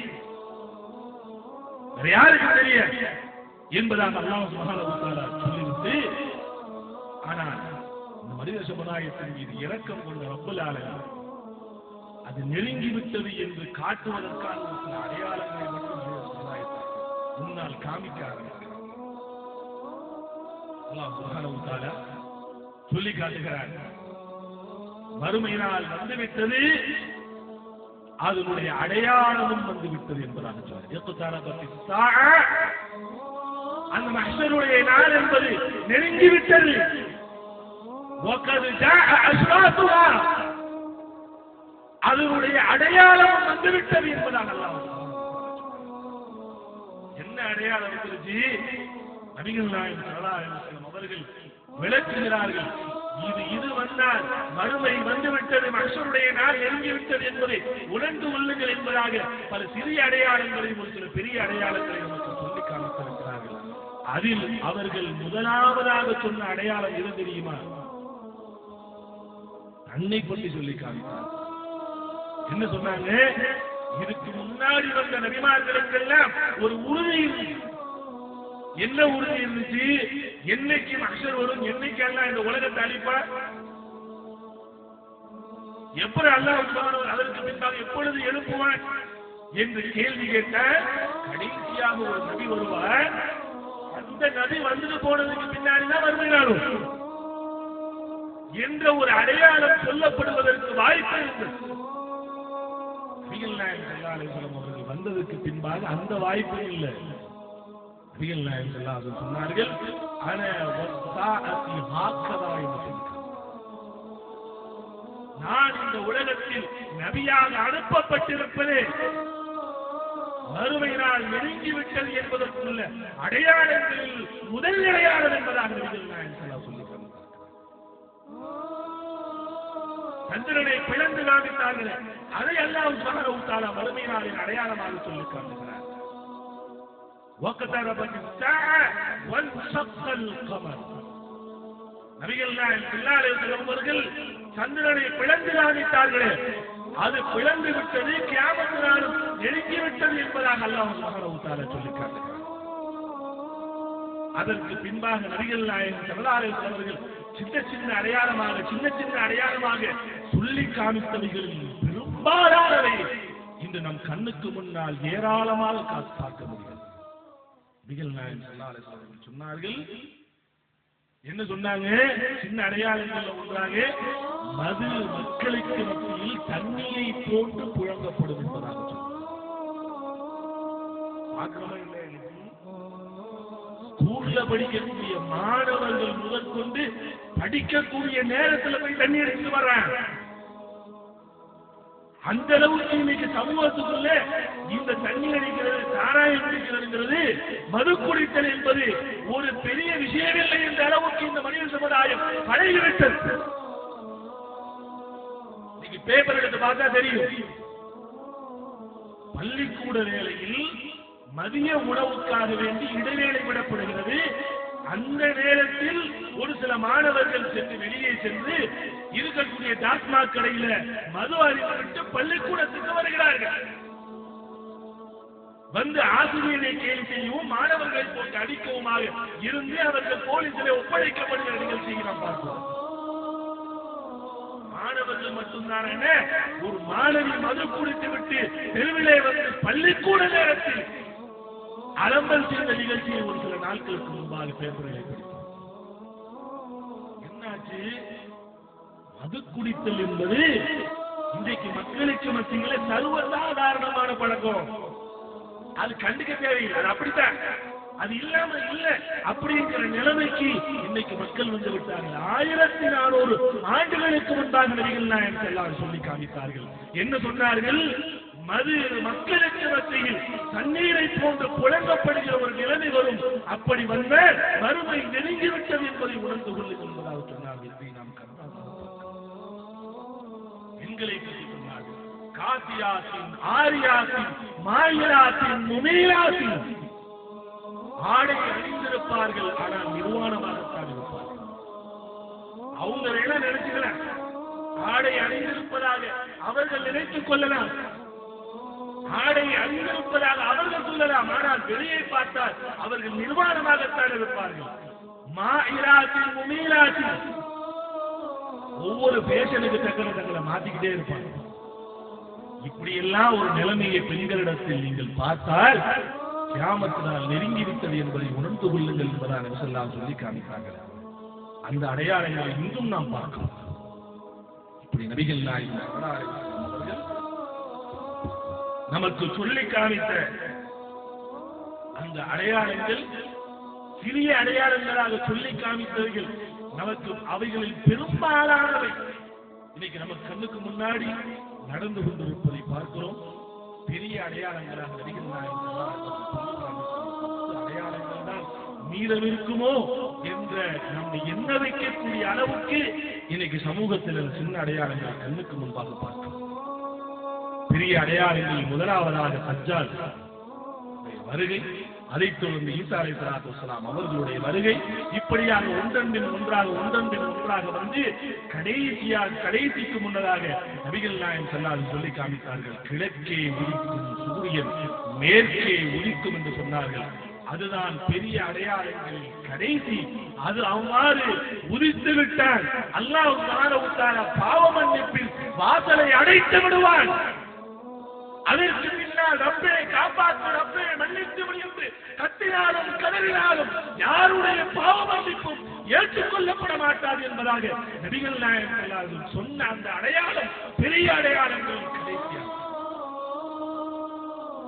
யாருக்கு தெரியாது என்பதாக அல்லாஹ் சுப்ஹானஹு வ தஆலா சொல்லிவிட்டு, ஆனால் இந்த மனித சமுதாயத்தின் மீது இரக்கம் கொண்ட ரப்பல் ஆலமீன் அது நெருங்கிவிட்டது என்று காட்டுவதற்கான ஒரு சில அடையாளங்களை மட்டும் சமுதாயத்தை முன்னால் காமிக்க ஆரம்பிக்கிறார். அல்லாஹ் சுப்ஹானஹு வ தஆலா சொல்லி காட்டுகிறார், மறுமை நாள் வந்துவிட்டது, அதனுடைய அடையாளமும் வந்துவிட்டது என்பதாக சொன்னார். அந்த மஹ்ஷருடைய நாள் என்பது நெருங்கிவிட்டது. அதனுடைய அடையாளம் வந்துவிட்டது என்பதாக அல்லாஹ். என்ன அடையாளம் வந்துருச்சு? நபிகள் நாயகம் ஸல்லல்லாஹு அலைஹி வஸல்லம் அவர்கள் விளக்குகிறார்கள். இது வந்தால் மறுமை வந்துவிட்டது, மஹ்ஷருடைய நாள் நெருங்கிவிட்டது என்பதை உணர்ந்து கொள்ளுங்கள் என்பதாக பல சிறிய அடையாளங்களையும் ஒரு சில பெரிய அடையாளங்களை நமக்கு சொல்லி காமித்திருக்கிறார்கள். அதில் அவர்கள் முதலாவதாக சொன்ன அடையாளம் எது தெரியுமா? தன்னை பற்றி சொல்லி காமித்தார். என்ன சொன்னாங்க? இதுக்கு முன்னாடி வந்த நபிமார்களுக்கெல்லாம் ஒரு உறுதி இருந்துச்சு. என்ன உறுதி இருந்துச்சு? என்னைக்கு மஹ்ஷர் வரும், என்னைக்கு அல்லாஹ் இந்த உலகத்தை அழிப்பார், எப்படி அல்லாஹ் அதற்கு பின்பாக எப்பொழுது எழுப்புவான் என்று கேள்வி கேட்ட கடைசியாக ஒரு நபி வருவார். அந்த நபி வந்துட்டு போனதுக்கு பின்னாடிதான் வருகிறாரும் என்ற ஒரு அடையாளம் சொல்லப்படுவதற்கு வாய்ப்பு இருந்தது. நபிகள் நாயகம் ஸல்லல்லாஹு அலைஹி வஸல்லம் அவர்கள் வந்ததுக்கு பின்பாக அந்த வாய்ப்பு இல்லை. நபிகள் நாயகம் ஸல்லல்லாஹு அலைஹி வஸல்லம் சொன்னார்கள், நான் இந்த உலகத்தில் நபியாக அனுப்பப்பட்டிருப்பது மறுமை நாள் நெருங்கிவிட்டது என்பதற்குள்ள அடையாளங்களில் முதல் அடையாளம் என்பதாக நபிகள் நாயகம் ஸல்லல்லாஹு அலைஹி வஸல்லம் சந்திரனை பிளந்து காமித்தார்கள். அதை அல்லாஹ் சுப்ஹானஹு வ தஆலா மறுமை நாளின் அடையாளமாக சொல்லி காட்டுகிறார். وَاقْتَرَبَتِ السَّاعَةُ وَانشَقَّ الْقَمَرُ. நபிகள் நாயகம் ஸல்லல்லாஹு அலைஹி வஸல்லம் அவர்கள் சந்திரனை பிளந்து காமித்தார்களே, அது பிளந்து விட்டது, கியாமத் நாள் நெருங்கி விட்டது என்பதாக அல்லாஹ் சுப்ஹானஹு வ தஆலா சொல்லி காட்டுகிறார். அதற்கு பின்பாக நபிகள் நாயகம் ஸல்லல்லாஹு அலைஹி வஸல்லம் அவர்கள் சின்ன சின்ன அடையாளமாக சொல்லி காமித்தவைகளில் பெரும்பாலானவை இன்று நம் கண்ணுக்கு முன்னால் ஏராளமாக பார்க்க முடியும். நபிகள் நாயகம் ஸல்லல்லாஹு அலைஹி வஸல்லம் சொன்னார்கள், என்ன சொன்னாங்க? சின்ன அடையாளங்கள் ஒன்றாக மது மக்களுக்கு மத்தியில் தண்ணியை போட்டு புழங்கப்படும் என்பதாக சொன்னார். ஸ்கூல்ல படிக்கக்கூடிய மாணவர்கள் முதற்கொண்டு படிக்கக்கூடிய நேரத்தில் போய் தண்ணி எடுத்து வர்றாங்க. அந்த அளவுக்கு இன்னைக்கு சமூகத்துக்குள்ள இந்த தண்ணி அடிக்கிறது, சாராயம் குடிக்கிறதுங்கிறது, மது குடித்தல் என்பது ஒரு பெரிய விஷயம் இல்லை என்ற அளவுக்கு இந்த மனித சமுதாயம் பழகிவிட்டது. நீங்க பேப்பர் எடுத்து பார்த்தா தெரியும், பள்ளிக்கூட வேளையில் மதிய உணவுக்காக வேண்டி இடைவேளை விடப்படுகிறது. அந்த நேரத்தில் ஒரு சில மாணவர்கள் சென்று வெளியே சென்று இருக்கக்கூடிய டாஸ்மாக் கடையில மது அருந்திவிட்டு பள்ளிக்கூடத்துக்கு வருகிறார்கள். வந்து ஆசிரியரை கேள்வி செய்யவும் மாணவர்களை போட்டு அடிக்கவுமாக இருந்து அவர்கள் போலீசிலே ஒப்படைக்கப்படுகிற நிகழ்ச்சியை நாம் பார்க்கிறோம். மாணவர்கள் மட்டும்தான் என்ன, ஒரு மாணவி மது குடித்து விட்டு தெருவிலே வந்து பள்ளிக்கூட நேரத்தில் அலம்பல் செய்த நிகழ்ச்சியை ஒரு சில நாட்களுக்கு முன்பாக பேப்பர்களை படித்தோம். என்னாச்சு? மது குடித்தல் என்பது இன்றைக்கு மக்களுக்கு மத்தியில சர்வசாதாரணமான பழக்கம். அது கண்டுக்க தேவையில்லை, அது அப்படித்தான், அது இல்லாம இல்ல அப்படிங்கிற நிலைமைக்கு இன்னைக்கு மக்கள் வந்து விட்டார்கள். 1400 ஆண்டுகளுக்கு முன்பாக நபிகள் நாயகம் ஸல்லல்லாஹு அலைஹி வஸல்லம் சொல்லி காமித்தார்கள். என்ன சொன்னார்கள்? மது மக்களுக்கு மத்தியில் தண்ணீரை போன்று புழங்கப்படுகிற ஒரு நிலைமை வரும். அப்படி வந்த மறுமை நெருங்கிவிட்டது என்பதை உணர்ந்து கொள்ளுங்கள் என்பதாக சொன்னார்கள். இதை நாம் பெண்களை பற்றி சொன்னார்கள். காசியாத்தின், ஆரியாத்தின், மாயிராத்தின், முமீராத்தின். ஆடை அணிந்திருப்பார்கள், ஆனால் நிர்வாணமாகத்தான் இருப்பார்கள். அவங்க என்ன நினைச்சுக்கலாம், ஆடை அணிந்திருப்பதாக அவர்கள் நினைத்துக் கொள்ளலாம், ஆடை அணிந்திருப்பதாக அவர்கள் சொல்லலாம், ஆனால் வெளியே பார்த்தால் அவர்கள் நிர்வாணமாகத்தான் இருப்பார்கள். மாயிராத்தின், முமீராத்தின். ஒவ்வொரு பேஷனுக்கு தங்களை மாத்திக்கிட்டே இருப்பாங்க. இப்படி எல்லாம் ஒரு நிலைமையை பெண்களிடத்தில் நீங்கள் பார்த்தால் கியாமத் நாள் நெருங்கிவிட்டது என்பதை உணர்ந்து கொள்ளுங்கள் என்பதாக நபி ஸல்லல்லாஹு அலைஹி வஸல்லம் சொல்லி காமித்தார்கள். அந்த அடையாளங்களை இன்றும் நாம் பார்க்கிறோம். அப்படி நபிகள் நாயகம் ஸல்லல்லாஹு அலைஹி வஸல்லம் அவர்கள் நமக்கு சொல்லி காமித்த அந்த அடையாளங்கள் சிறிய அடையாளங்களாக சொல்லி காமித்தவர்கள் நமக்கு அவைகளில் பெரும்பாலானவை இன்னைக்கு நம்ம கண்ணுக்கு முன்னாடி நடந்து கொண்டிருப்பதை பார்க்கிறோம். பெரிய அடையாளங்களாக நபிகள் நாயகம் ஸல்லல்லாஹு அலைஹி வஸல்லம் அடையாளங்கள் தான் மீதம் இருக்குமோ என்ற நம்மை எண்ண வைக்கக்கூடிய அளவுக்கு இன்னைக்கு சமூகத்தில் சின்ன அடையாளங்களை கண்ணுக்கு முன்பாக பார்க்கிறோம். பெரிய அடையாளங்கள் முதலாவதாக தஜ்ஜால் வருகை, அதைத் தொடர்ந்து ஈசா அலைஹிஸ்ஸலாத்து வஸ்ஸலாம் அவர்களுடைய வருகை, இப்படியாக ஒன்றன் பின் ஒன்றாக வந்து கடைசிக்கு முன்னதாக நபிகள் நாயகம் ஸல்லல்லாஹு அலைஹி வஸல்லம் சொல்லி காமித்தார்கள். கிழக்கே உதிக்கும் சூரியன் மேற்கே உதிக்கும் என்று சொன்னார்கள். அதுதான் பெரிய அடையாளங்கள் கடைசி. அது அவ்வாறு உதித்து விட்டால் அல்லாஹ் சுப்ஹானஹு வ தஆலா பாவ மன்னிப்பில் வாசலை அடைத்து விடுவான். அதற்கு பின்னால் ரப்பே காப்பாற்று, ரப்பே மன்னித்து விடு என்று கத்தினாலும் கதறினாலும் யாருடைய பாவ மன்னிப்பும் ஏற்றுக்கொள்ளப்பட மாட்டாது என்பதாக நபிகள் நாயகம் ஸல்லல்லாஹு அலைஹி வஸல்லம் சொன்ன அந்த அடையாளம் பெரிய அடையாளங்கள் கடைசியாக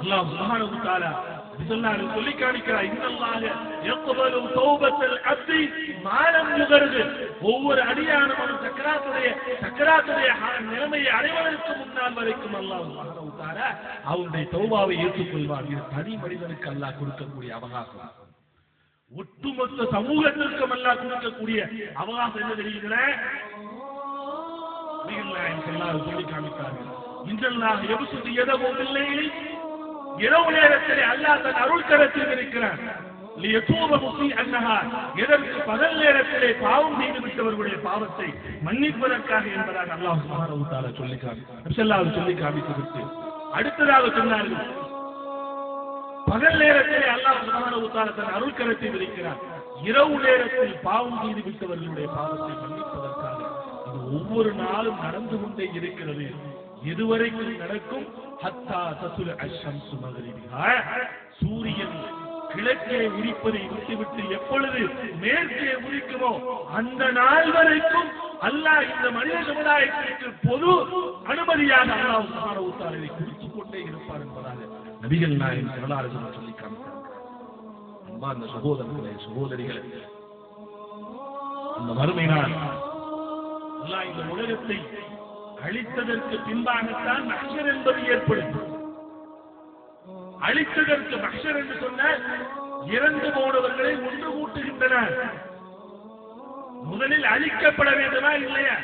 அல்லாஹ் சுப்ஹானஹு வ தஆலா சொல்லி காணிக்கிறார். இன்னல்லாஹ யக்பலு தௌபத்தல் அப்தி மா லம் யுகர்கிர். ஒவ்வொரு அடியானும் அவன் சக்கராத்துடைய நிலைமையை அடைவதற்கு முன்னால் வரைக்கும் அல்லாஹ் சுப்ஹானஹு வ தஆலா அவனுடைய தௌபாவை ஏற்றுக்கொள்வார். இது தனி மனிதனுக்கு அல்லாஹ் கொடுக்கக்கூடிய அவகாசம். ஒட்டுமொத்த சமூகத்திற்கும் அல்லாஹ் கொடுக்கக்கூடிய அவகாசம் என்ன தெரியுங்களா? சொல்லி காமித்தார்கள். இன்றல்லாஹ் யப்சுது யதஹு பில்லைலி, இரவு நேரத்திலே அல்லாஹ் தன் அருள் கரத்தில் இருக்கிறார். எதற்கு பகல் நேரத்திலே பாவம் செய்து விட்டவர்களுடைய பாவத்தை மன்னிப்பதற்காக என்பதாக அல்லாஹ் சுப்ஹானஹு வ தஆலா சொல்லி காமித்து அடுத்ததாக சொன்னார்கள், பகல் நேரத்திலே அல்லாஹ் சுப்ஹானஹு வ தஆலா தன் அருள் கரத்தில் இருக்கிறார். இரவு நேரத்தில் பாவம் செய்து விட்டவர்களுடைய பாவத்தை மன்னிப்பதற்காக. இது ஒவ்வொரு நாளும் நடந்து கொண்டே இருக்கிறது. எதுவரைக்கும் நடக்கும்? ஹத்தா தசுல் அஷ்ஷம்சு மக்ரிபிஹா, சூரியன் கிழக்கே உதிப்பதை விட்டுவிட்டு எப்பொழுது மேற்கே உதிக்குமோ அந்த நாள் வரைக்கும் அல்லாஹ் இந்த மனித சமுதாயத்திற்கு பொது அனுமதியாக அல்லாஹ் சுப்ஹானஹு வ தஆலா குறித்துக் கொண்டே இருப்பார் என்பதாக நபிகள் நாயகம் ஸல்லல்லாஹு அலைஹி வஸல்லம் சொல்லி காமித்தார்கள். அன்பார்ந்த சகோதரர்களே, சகோதரிகளே, அந்த மறுமை நாள் அல்லாஹ் இந்த உலகத்தை அழித்ததற்கு பின்பாகத்தான் மஹ்ஷர் என்பது ஏற்படும். அழித்ததற்கு மஹ்ஷர் என்று சொன்னால் இறந்து போனவர்களை ஒன்று கூட்டுகின்றனர். முதலில் அழிக்கப்பட வேண்டுமா இல்லையா?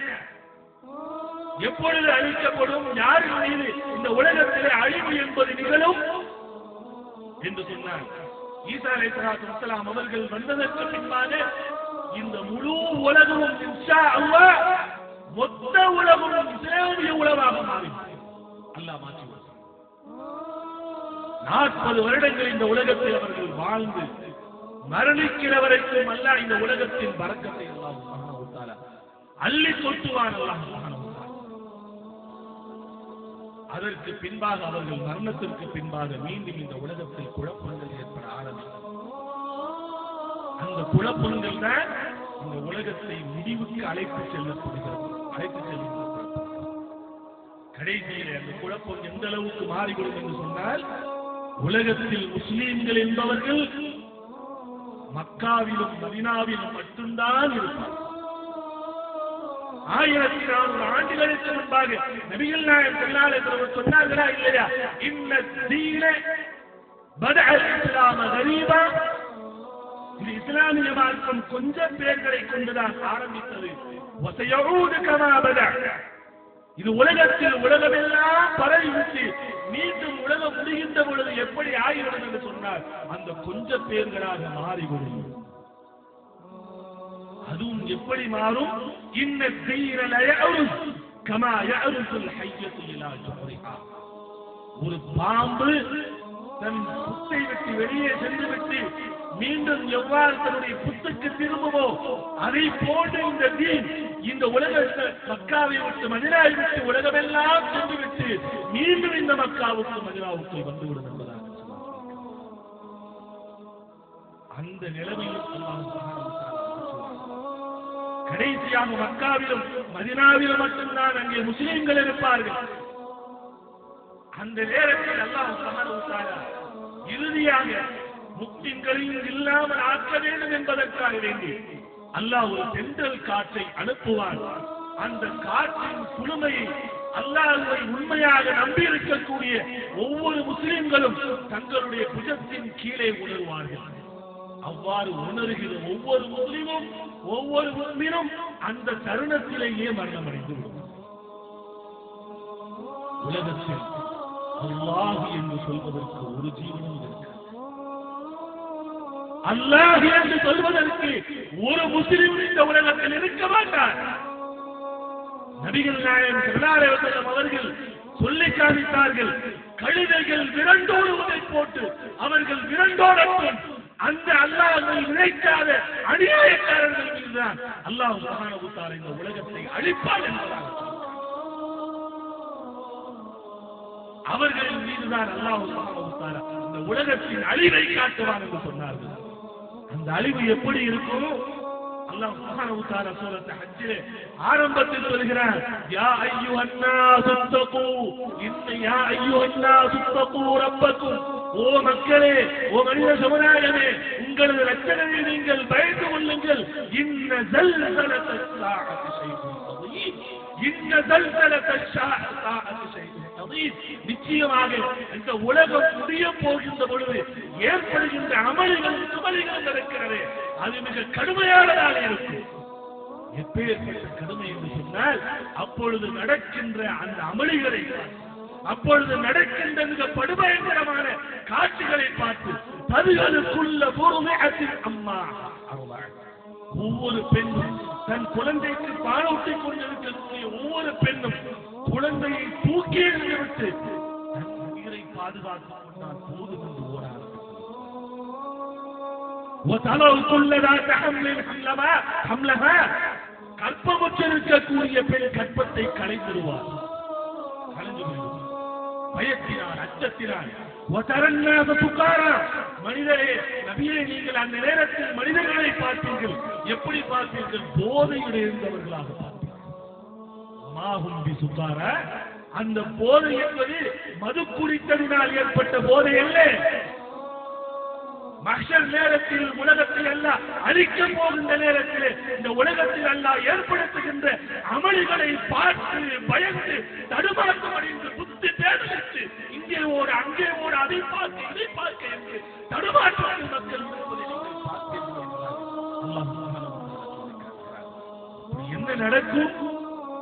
எப்பொழுது அழிக்கப்படும்? யாரின் மீது இந்த உலகத்திலே அழிவு என்பது நிகழும் என்று சொன்னார். ஈசா அலைஹிஸ்ஸலாத்து வஸ்ஸலாம் அவர்கள் வந்ததற்கு பின்பாக இந்த முழு உலகமும் இன்ஷா அல்லாஹ் மொத்த உலகம் இஸ்லாமிய உலகாக மாறும். அல்லாஹ் மாற்றி 40 வருடங்கள் இந்த உலகத்தில் அவர்கள் வாழ்ந்து மரணிக்கிற வரைக்கும் அல்லாஹ் இந்த உலகத்தின் பரக்கத்தை அல்லாஹ் சுப்ஹானஹு வ தஆலா அள்ளி சொட்டுவான். அல்லாஹ் சுப்ஹானஹு வ தஆலா அதற்கு பின்பாக அவர்கள் மரணத்திற்கு பின்பாக மீண்டும் இந்த உலகத்தில் குழப்பங்கள் ஏற்பட ஆரம்பிக்கும். அந்த குழப்பங்கள் தான் இந்த உலகத்தை முடிவுக்கு அழைத்து செல்லப்படுகிறது. கடைசியிலே அந்த குழப்பம் எந்த அளவுக்கு மாறிவிடும் என்று சொன்னால், உலகத்தில் முஸ்லீம்கள் என்பவர்கள் மக்காவிலும் மதீனாவிலும் மட்டும்தான் இருப்பார். 1400 ஆண்டுகளுக்கு முன்பாக நபிகள் நாயகம் ஸல்லல்லாஹு அலைஹி வஸல்லம் சொன்னார்களா இல்லையா? இன்ன தீன பதஅல் இஸ்லாம கரீபா, இந்த இஸ்லாமிய மார்க்கம் கொஞ்சம் பேர்களை கொண்டுதான் ஆரம்பித்தது. வஸயஊது கமா பதஅ, இது உலகத்தில் உலகமெல்லாம் பரவிவிட்டு மீண்டும் உலகம் முடிகின்ற பொழுது எப்படி ஆகிவிடும் என்று சொன்னார், அந்த கொஞ்ச பேர்களாக மாறிவிடும். அதுவும் எப்படி மாறும்? இன்ன தீன லயஅருஸ் கமா யஅருசுல் ஹய்யத்து இலா ஜுஹரிஹா, ஒரு பாம்பு தன் புத்தை விட்டு வெளியே சென்று விட்டு மீண்டும் எவ்வாறு தன்னுடைய புத்துக்கு திரும்புமோ அதை போன்று இந்த தீன் இந்த உலகத்தை மக்காவை விட்டு மதீனாவை விட்டு உலகமெல்லாம் சென்று விட்டு மீண்டும் இந்த மக்காவுக்கு மதீனாவுக்கு வந்துவிடும் என்பதாக அந்த நிலைமையில் அல்லாஹ் சுப்ஹானஹு வ தஆலா கடைசியாக மக்காவிலும் மதீனாவிலும் மட்டும்தான் அங்கே முஸ்லிம்கள் இருப்பார்கள். அந்த நேரத்தில் அல்லாஹ் சுப்ஹானஹு வ தஆலா இறுதியாக முஸ்லிம்களையும் இல்லாமல் ஆக்க வேண்டும் என்பதற்காக வேண்டி அல்லாஹ் ஒரு தென்றல் காற்றை அனுப்புவான். அந்த காற்றின் குளுமையை அல்லாஹ்வை உண்மையாக நம்பி இருக்கக்கூடிய ஒவ்வொரு முஸ்லிம்களும் தங்களுடைய புஜத்தின் கீழே உணர்வார்கள். அவ்வாறு உணர்கிற ஒவ்வொரு முஸ்லிமும் ஒவ்வொரு முஸ்லிமும் அந்த தருணத்திலேயே மரணமடைந்து விடும். உலகத்தில் அல்லாஹ் என்று சொல்வதற்கு ஒரு ஜீவனும் இருக்காது. அல்லாஹ் என்று சொல்வதற்கு ஒரு முஸ்லிம் இந்த உலகத்தில் இருக்க மாட்டார். நபிகள் நாயகம் ஸல்லல்லாஹு அலைஹி வஸல்லம் அவர்கள் சொல்லி காமித்தார்கள், கழுதைகள் விரண்டோடுவதை போட்டு அவர்கள் விரண்டோடட்டும், அந்த அல்லாஹ்வை நினைக்காத அநியாயக்காரர்கள் மீதுதான் அல்லாஹ் சுப்ஹானஹு வ தஆலா இந்த உலகத்தை அழிப்பார் என்பதாக அவர்களின் மீதுதான் அல்லாஹ் சுப்ஹானஹு வ தஆலா இந்த உலகத்தின் அழிவை காட்டுவார் என்று சொன்னார்கள். அந்த அழிவு எப்படி இருக்கும்? அல்லாஹ் சுப்ஹானஹு வ தஆலா சூரத் ஹஜ்ஜிலே ஆரம்பத்தில் சொல்கிறார், யா அய்யுஹன் நாஸ் தகு யா அய்யுஹன் நாஸ் தகு ரப்பக்கும், ஓ மக்களே, ஓ மனித சமுதாயமே, உங்களது ரட்சகரை நீங்கள் பயந்து கொள்ளுங்கள். இன்ன ஸல்ஸலத்தஸ் ஸாஅத்தி ஷைஉன் அதீம், இன்ன ஸல்ஸலத்தஸ் ஸாஅத்தி ஷைஉன் அதீம். நிச்சயமாக இந்த உலகம் முடிய போகின்ற பொழுது ஏற்படுகின்ற அமளிகளும் துமளிகளும் இருக்கிறது, அது மிக கடுமையானதாக இருக்கும். எப்பேற்பட்ட கடுமை என்று சொன்னால், அப்பொழுது நடக்கின்ற அந்த அமளிகளை பார்த்து, அப்பொழுது நடக்கின்ற மிக படுபயங்கரமான காட்சிகளை பார்த்து, ததுகளுக்குள்ள பூர்வத்தில் அம்மா ஒவ்வொரு பெண்ணும் தன் குழந்தைக்கு பாலூட்டிக் கொண்டிருக்கக்கூடிய ஒவ்வொரு பெண்ணும் குழந்தையை தூக்கி எறிந்துவிட்டு தன் உயிரை பாதுகாத்துக் கொண்டால் போதும் என்று ஓட கற்பமுற்றிருக்கக்கூடிய பெண் கற்பத்தை கலைந்துருவார், கலைந்து விடுவார். பயத்தினால், அச்சத்தினால். மனிதரே, நபியே, நீங்கள் அந்த நேரத்தில் மனிதர்களை பார்த்தீர்கள். எப்படி பார்த்தீர்கள்? போதையில் இருந்தவர்களாக பார்த்தீர்கள். அந்த போதை என்பது மது குடித்ததினால் ஏற்பட்ட போதை அல்ல. மஹ்ஷர் நேரத்தில் உலகத்தில் அல்லாஹ் அழிக்க போகின்ற நேரத்தில் இந்த உலகத்தில் அல்லாஹ் ஏற்படுத்துகின்ற அமளிகளை பார்த்து பயந்து தடுமாற்றம் அடைந்து புத்தி பேதலித்து இங்கே ஓடு அங்கே ஓடு, அதை பார்க்க இதை பார்க்க என்று தடுமாற்றம் மக்கள் என்ன நடக்கும்?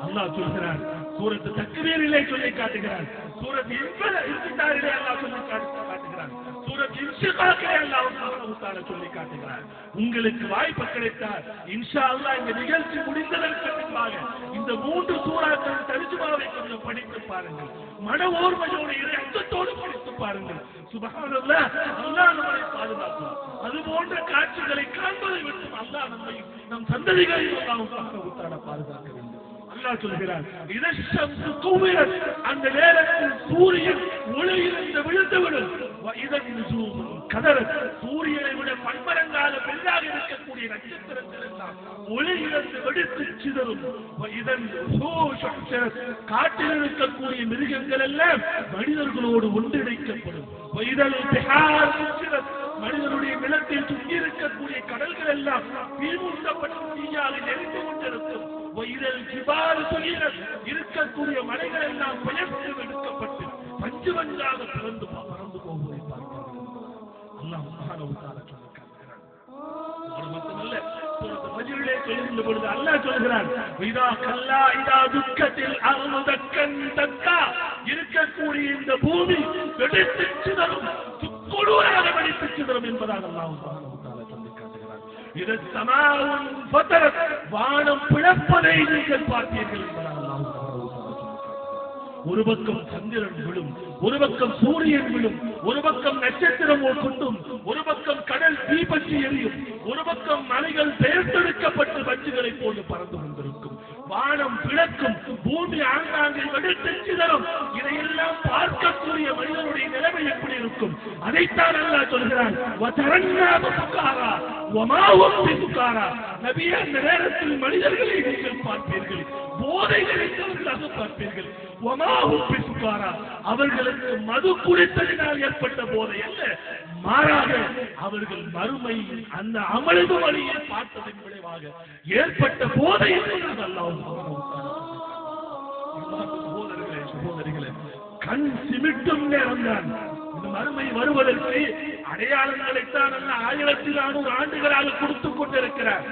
அல்லாஹ் சொல்கிறார், சூரத்து தக்வீரிலே சொல்லி காட்டுகிறார், சூரத்து இன்ஃபிதாரிலே அல்லாஹ் சொல்லி காட்டுகிறார், சூரத்து இன்ஷிகாக்கிலே அல்லாஹ் சுப்ஹானஹு வ தஆலா சொல்லி காட்டுகிறார். உங்களுக்கு வாய்ப்பு கிடைத்தால் இன்ஷா அல்லாஹ் இந்த நிகழ்ச்சி முடிந்ததற்கு பின்பாக இந்த 3 சூறாக்களின் தர்ஜுமாவை கொஞ்சம் படித்து பாருங்கள். மன ஓர்மையோடு இரக்கத்தோடு படித்து பாருங்கள். சுப்ஹானல்லாஹ், அல்லாஹ் நம்மை பாதுகாப்பார். அது போன்ற காட்சிகளை காண்பதை விட்டு அல்லாஹ் நம்மை நம் சந்ததிகளையும் அல்லாஹ் சுப்ஹானஹு வ தஆலா பாதுகாக்க வேண்டும். அல்லாஹ் சொல்கிறார், இதஷம்சு குவிரத், அந்த நேரத்தில் சூரியன் ஒளியிலிருந்து விழுந்துவிடும். இதன் நுஜூம் கதரத், சூரியனை விட பன்மடங்காக பெரிதாக இருக்கக்கூடிய நட்சத்திரங்கள் எல்லாம் ஒளியிலிருந்து வெடித்து சிதறும். இதன் காட்டில் இருக்கக்கூடிய மிருகங்கள் எல்லாம் மனிதர்களோடு ஒன்றிணைக்கப்படும். இதன் மனிதனுடைய நிலத்தில் சுற்றி இருக்கக்கூடிய கடல்கள் எல்லாம் தீமூட்டப்பட்டு தீயாக நெருங்கி கொண்டிருக்கும். இருக்கக்கூடிய மலைகள் எல்லாம் பெயர்ந்து எடுக்கப்பட்டு பஞ்சு பஞ்சாக பறந்து போவதை பார்க்கிறார்கள். அல்லாஹ் சுப்ஹானஹு வ தஆலா சொல்லுகிறார். அது மட்டுமல்ல, சூரத்து ஃபஜ்ரிலே சொல்லுகின்ற பொழுது அல்லாஹ் சொல்கிறார், இதா கல்லா இதா துக்கத்தில் அர்து தக்கன் தக்கா, இருக்கக்கூடிய இந்த பூமி வெடித்து சிதறும், துக்குடுவாக வெடித்து சிதறும் என்பதாக அல்லாஹ் சுப்ஹானஹு வ தஆலா சொல்லி காட்டுகிறார். இது சமாவுன் ஃபதரத், வானம் பிளப்பதை நீங்கள் பார்த்தீர்கள் என்பதாக அல்லாஹ் சுப்ஹானஹு வ தஆலா சொல்லி காட்டுகிறார். ஒரு பக்கம் சந்திரன் விழும், ஒரு பக்கம் சூரியன் விழும், ஒரு பக்கம் நட்சத்திரம் கொண்டும், ஒரு பக்கம் கடல் தீபற்றி எரியும், ஒரு பக்கம் மலைகள் பெயர்த்தெடுக்கப்பட்டு பஞ்சுகளை போட்டு பறந்து கொண்டிருக்கும், வானம் பிளக்கும், பூமி ஆங்காங்கே வெடித்து சிதறும். இதையெல்லாம் பார்க்கக்கூடிய மனிதனுடைய நிலைமை எப்படி இருக்கும்? அதைத்தான் அல்லாஹ் சொல்கிறான், வமாஹும் பிசுகாரா. நபியே, அந்த நேரத்தில் மனிதர்களை நீங்கள் பார்ப்பீர்கள், போதை நிறைந்தவர்களாக பார்ப்பீர்கள். வமாஹும் பிசுகாரா, அவர்களுக்கு மது குடித்ததினால் ஏற்பட்ட போதை அல்ல, மாறாக அவர்கள் மறுமையில் அந்த அமளது வழியை பார்த்ததன் விளைவாக ஏற்பட்ட போதை என்பது அல்லாஹ். சகோதரிகளே, கண் சிமிட்டும் நேரம் தான் இந்த மறுமை வருவதற்கு அடையாளங்களைத்தான் அல்ல 1400 ஆண்டுகளாக கொடுத்துக் கொண்டிருக்கிறார்.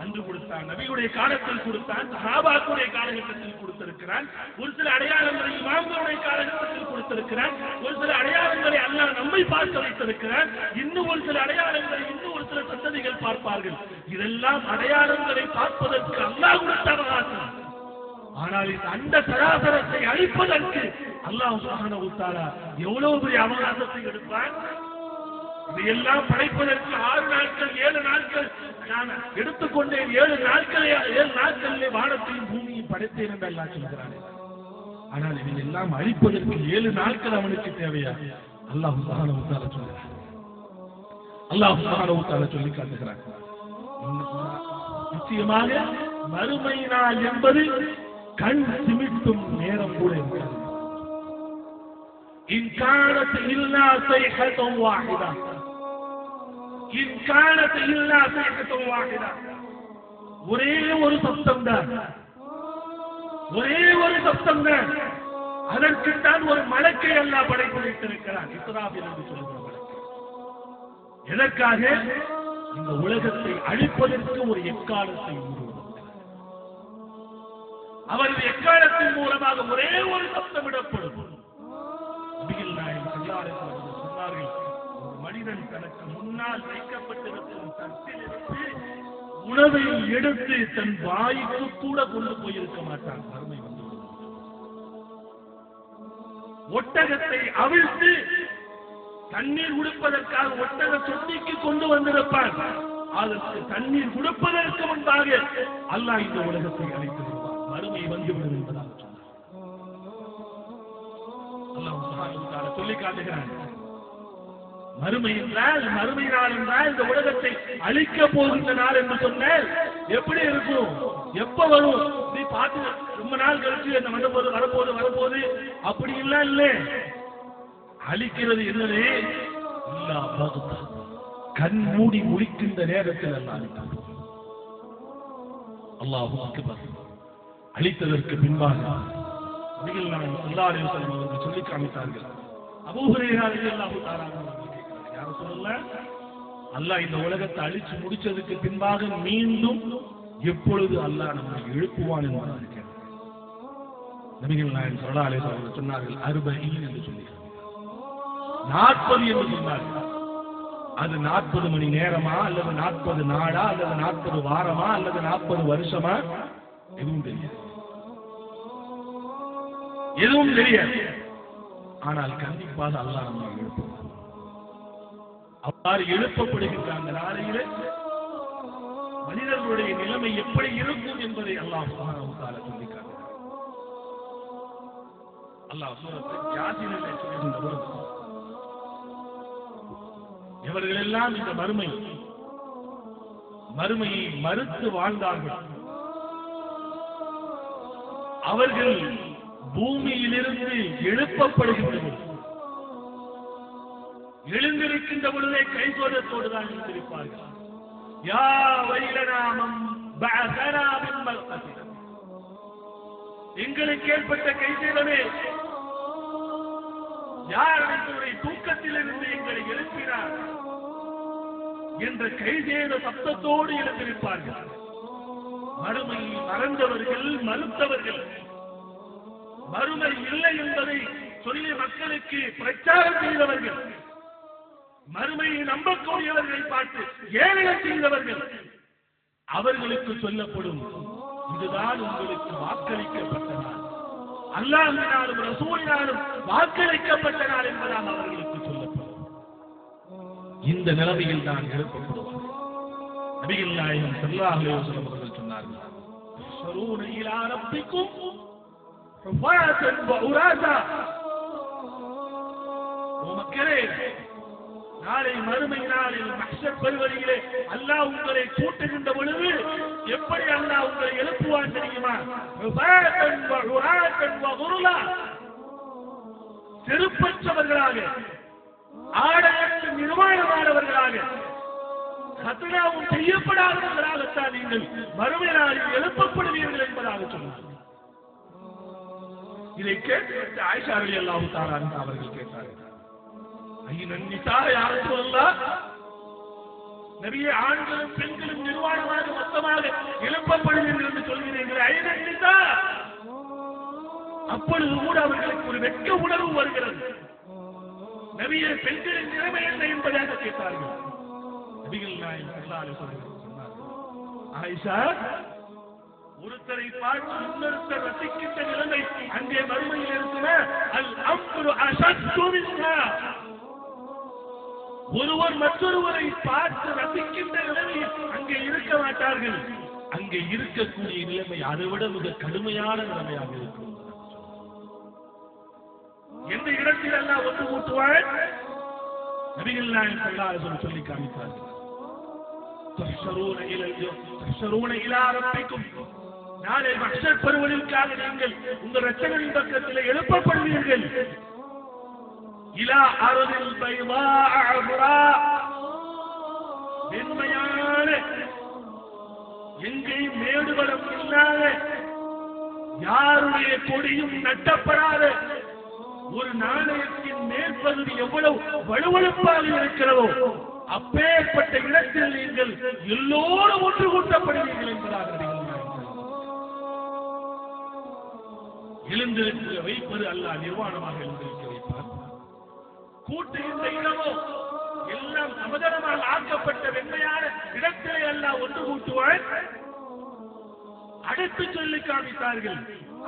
அன்று கொடுத்தான், நபியுடைய காலத்தில் கொடுத்தான், சஹாபாக்களுடைய காலகட்டத்தில் கொடுத்திருக்கிறான். ஒரு சில அடையாளங்களை இமாம்களுடைய காலகட்டத்தில் கொடுத்திருக்கிறான். ஒரு சில அடையாளங்களை அல்லாஹ் நம்மை பார்க்க வைத்திருக்கிறான். இன்னும் ஒரு சில அடையாளங்களை இன்னும் ஒரு சில சந்ததிகள் பார்ப்பார்கள். இதெல்லாம் அடையாளங்களை பார்ப்பதற்கு அல்லாஹ் கொடுத்த அவகாசம். ஆனால் இந்த அண்ட சராசரத்தை அழிப்பதற்கு அல்லாஹ் சுப்ஹானஹு வ தஆலா எவ்வளவு பெரிய அவகாசத்தை எடுப்பான். இதையெல்லாம் படைப்பதற்கு 6 நாட்கள் 7 நாட்கள் நான் எடுத்துக்கொண்டேன். 7 நாட்களிலே வானத்தையும் பூமியையும் படைத்தேன் என்று அல்லாஹ் சொல்கிறான். ஆனால் இதையெல்லாம் அழிப்பதற்கு 7 நாட்கள் அவனுக்கு தேவையா? அல்லாஹ் சுப்ஹானஹு வ தஆலா சொல்கிறான். அல்லாஹ் சுப்ஹானஹு வ தஆலா சொல்லி காட்டுகிறான். நிச்சயமாக மறுமை நாள் என்பது கண் சிமிட்டும் நேரம் கூட இருக்காது. இன் கானத் இல்லா ஸைஹத்துன் வாஹிதா, இன் கானத் இல்லா ஸைஹத்துன் வாஹிதா, ஒரே ஒரு சப்தம் தான், ஒரே ஒரு சப்தம் தான். அதற்கு தான் ஒரு மலக்கை அல்லாஹ் படைத்து வைத்திருக்கிறான், இஸ்ராஃபில் என்று சொல்லுகிற மலக்கு. எதற்காக? இந்த உலகத்தை அழிப்பதற்கு ஒரு எக்காலத்தை உருவாக்குகிறார். அவரது எக்காலத்தின் மூலமாக ஒரே ஒரு சப்தமிடப்படும். நபிகள் நாயகம் ஸல்லல்லாஹு அலைஹி வஸல்லம் சொன்னார்கள், ஒரு மனிதன் தனக்கு முன்னால் வைக்கப்பட்டிருக்கும் தட்டிலிருந்து உணவை எடுத்து தன் வாய்க்கு கூட கொண்டு போயிருக்க மாட்டான். மறுமை வந்து ஒட்டகத்தை அவிழ்த்து தண்ணீர் குடிப்பதற்காக ஒட்டக சொட்டிக்கு கொண்டு வந்திருப்பான். அதற்கு தண்ணீர் குடிப்பதற்கு முன்பாக அல்லாஹ் இந்த உலகத்தை அழைத்து வருவான். மறுமை வந்துவிடும் என்பதாக சொன்னார். அல்லாஹ் சுப்ஹானஹு வ தஆலா சொல்லி காட்டுகிறான். மறுமை என்றால், மறுமை நாள் என்றால் இந்த உலகத்தை அழிக்க போகின்ற நாள் என்று சொன்னால் எப்படி இருக்கும்? எப்ப வரும்? நீ பார்த்து ரொம்ப நாள் கழிச்சு என்ன வரப்போது அப்படி இல்ல. அழிக்கிறது என்னது? இல்லா பக்தா, கண் மூடி முழிக்கின்ற நேரத்தில் அல்ல அழித்தார். அல்லாஹு அக்பர். அழித்ததற்கு பின்பாக நபிகள் நாயகம் ஸல்லல்லாஹு அலைஹி வஸல்லம் அவர்கள் சொல்லி காமித்தார்கள். அபூ ஹுரைரா ரலியல்லாஹு தஆலா கேட்கிறார், யார் சொல்லலாம், அல்லாஹ் இந்த உலகத்தை அழிச்சு முடிச்சதுக்கு பின்பாக மீண்டும் எப்பொழுது அல்லாஹ் நம்மை எழுப்புவான் என்பதாக கேட்டார். நபிகள் நாயகம் ஸல்லல்லாஹு அலைஹி வஸல்லம் சொன்னார்கள் 40 என்று சொல்லி 40 என்று சொன்னார்கள். அது 40 மணி நேரமா அல்லது 40 நாளா அல்லது 40 வாரமா அல்லது 40 வருஷமா எதுவும் தெரியாது, எதுவும் தெரியாது. ஆனால் கண்டிப்பாக அல்லாஹ் நம்மை எழுப்புவார். அவ்வாறு எழுப்பப்படுகின்ற அந்த நாளையிலே மனிதர்களுடைய நிலைமை எப்படி இருக்கும் என்பதை அல்லாஹ் சுப்ஹானஹு வ தஆலா சொல்லி காட்டுகிறார். அல்லாஹ் சூரத்துல் யாசீனிலே சொல்கின்ற பொழுது, இவர்கள் எல்லாம் இந்த மறுமையை மறுத்து வாழ்ந்தார்கள். அவர்கள் பூமியிலிருந்து எழுப்பப்படுகின்றனர். எழுந்திருக்கின்ற பொழுதே கைசோதத்தோடு தான் எழுந்திருப்பார்கள். யா வைலனா மன் பஅஸனா மின் மர்கதினா, எங்களுக்கு ஏற்பட்ட கைசேதமே, யார் எங்களுடைய தூக்கத்திலிருந்து எங்களை எழுப்பினார் என்ற கைசேத சப்தத்தோடு எழுந்திருப்பார்கள். மறுமையை மறந்தவர்கள், மறுத்தவர்கள், மறுமை இல்லை என்பதை சொல்லி மக்களுக்கு பிரச்சாரம் செய்தவர்கள், மறுமையை நம்பக்கூடியவர்களை பார்த்து ஏளனம் செய்தவர்கள், அவர்களுக்கு சொல்லப்படும், இதுதான் உங்களுக்கு வாக்களிக்கப்பட்ட நாள், அல்லாஹ்வினாலும் ரசூலினாலும் வாக்களிக்கப்பட்ட நாள் என்பதாக அவர்களுக்கு சொல்லப்படும். இந்த நிலைமையில் தான் எழுப்பப்படுவார். நபிகள் நாயகம் ஸல்லல்லாஹு அலைஹி வஸல்லம் அவர்கள் சொன்னார்கள், யஸ்ரூன இலா ரப்பிக்கும் ரஃபாஅத்தன் வ உராஸா. மக்களே, நாளை மறுமை நாளில் மஹ்ஷர் பெருவழியிலே அல்லாஹ் உங்களை கூட்டுகின்ற பொழுது எப்படி அல்லாஹ் உங்களை எழுப்புவான் தெரியுமா? செருப்பற்றவர்களாக, ஆடையற்ற நிர்வாணமானவர்களாக, கத்னாவும் செய்யப்படாதவர்களாகத்தான் நீங்கள் மறுமை நாளில் எழுப்பப்படுவீர்கள் என்பதாக சொன்னார். இதை கேட்டு ஆயிஷா ரலியல்லாஹு தஆலா அன்ஹா அவர்கள் கேட்டார்கள், ஐயன் நிசா யா ரசூலல்லாஹ், நபியே ஆண்களும் பெண்களும் நிர்வாணமாக மொத்தமாக எழுப்பப்படுவீர்கள் என்று சொல்கிறீர்கள், ஐயன் நிசா. அப்பொழுது கூட அவர்களுக்கு ஒரு வெட்க உணர்வு வருகிறது. நபியே பெண்களின் நிலைமை என்ன என்பதாக கேட்டார்கள். நபிகள் நாயகம் ஸல்லல்லாஹு அலைஹி வஸல்லம் சொன்னார்கள், ஆயிஷா, ஒருத்தரை பார்த்து இன்னொருத்தர் ரசிக்கின்ற நிலைமை அங்கே மறுமையில் இருக்கிற அல் அம்ரு அஷத்து மின்ஹா. ஒருவர் மற்றொருவரை பார்த்து ரசிக்கின்ற நிலைமை அங்கே இருக்க மாட்டார்கள். அங்கே இருக்கக்கூடிய நிலைமை அதைவிட மிக கடுமையான நிலைமையாக இருக்கும். எந்த இடத்தில் எல்லாம் ஒன்று கூட்டுவாள்? நபிகள் நாயகம் ஸல்லல்லாஹு அலைஹி வஸல்லம் சொல்லி காமித்தார்கள், தஹ்ஷரூன இலா ரப்பிக்கும், நாளை மஹ்ஷர் பெருவழிக்காக நீங்கள் உங்கள் இரட்சகரின் பக்கத்தில் எழுப்பப்படுவீர்கள். இலா அர்தில் பைதா அஃரா, வெண்மையான, எங்கேயும் மேடுபடம் இல்லாத, யாருடைய கொடியும் நட்டப்படாத ஒரு நாணயத்தின் மேற்பகுதி எவ்வளவு வலுவழுப்பாக இருக்கிறதோ அப்பேற்பட்ட இடத்தில் நீங்கள் எல்லோரும் ஒன்று கூட்டப்படுவீர்கள் என்பதாக எழுந்திருக்க வைப்பது அல்லாஹ் நிர்வாணமாக எழுந்திருக்க வைப்பார். கூட்டுகின்ற இடமோ எல்லாம் சமதளமாக ஆக்கப்பட்ட வெண்மையான இடத்திலே அல்லாஹ் ஒன்று கூட்டுவார். அடுத்து சொல்லி காமித்தார்கள்,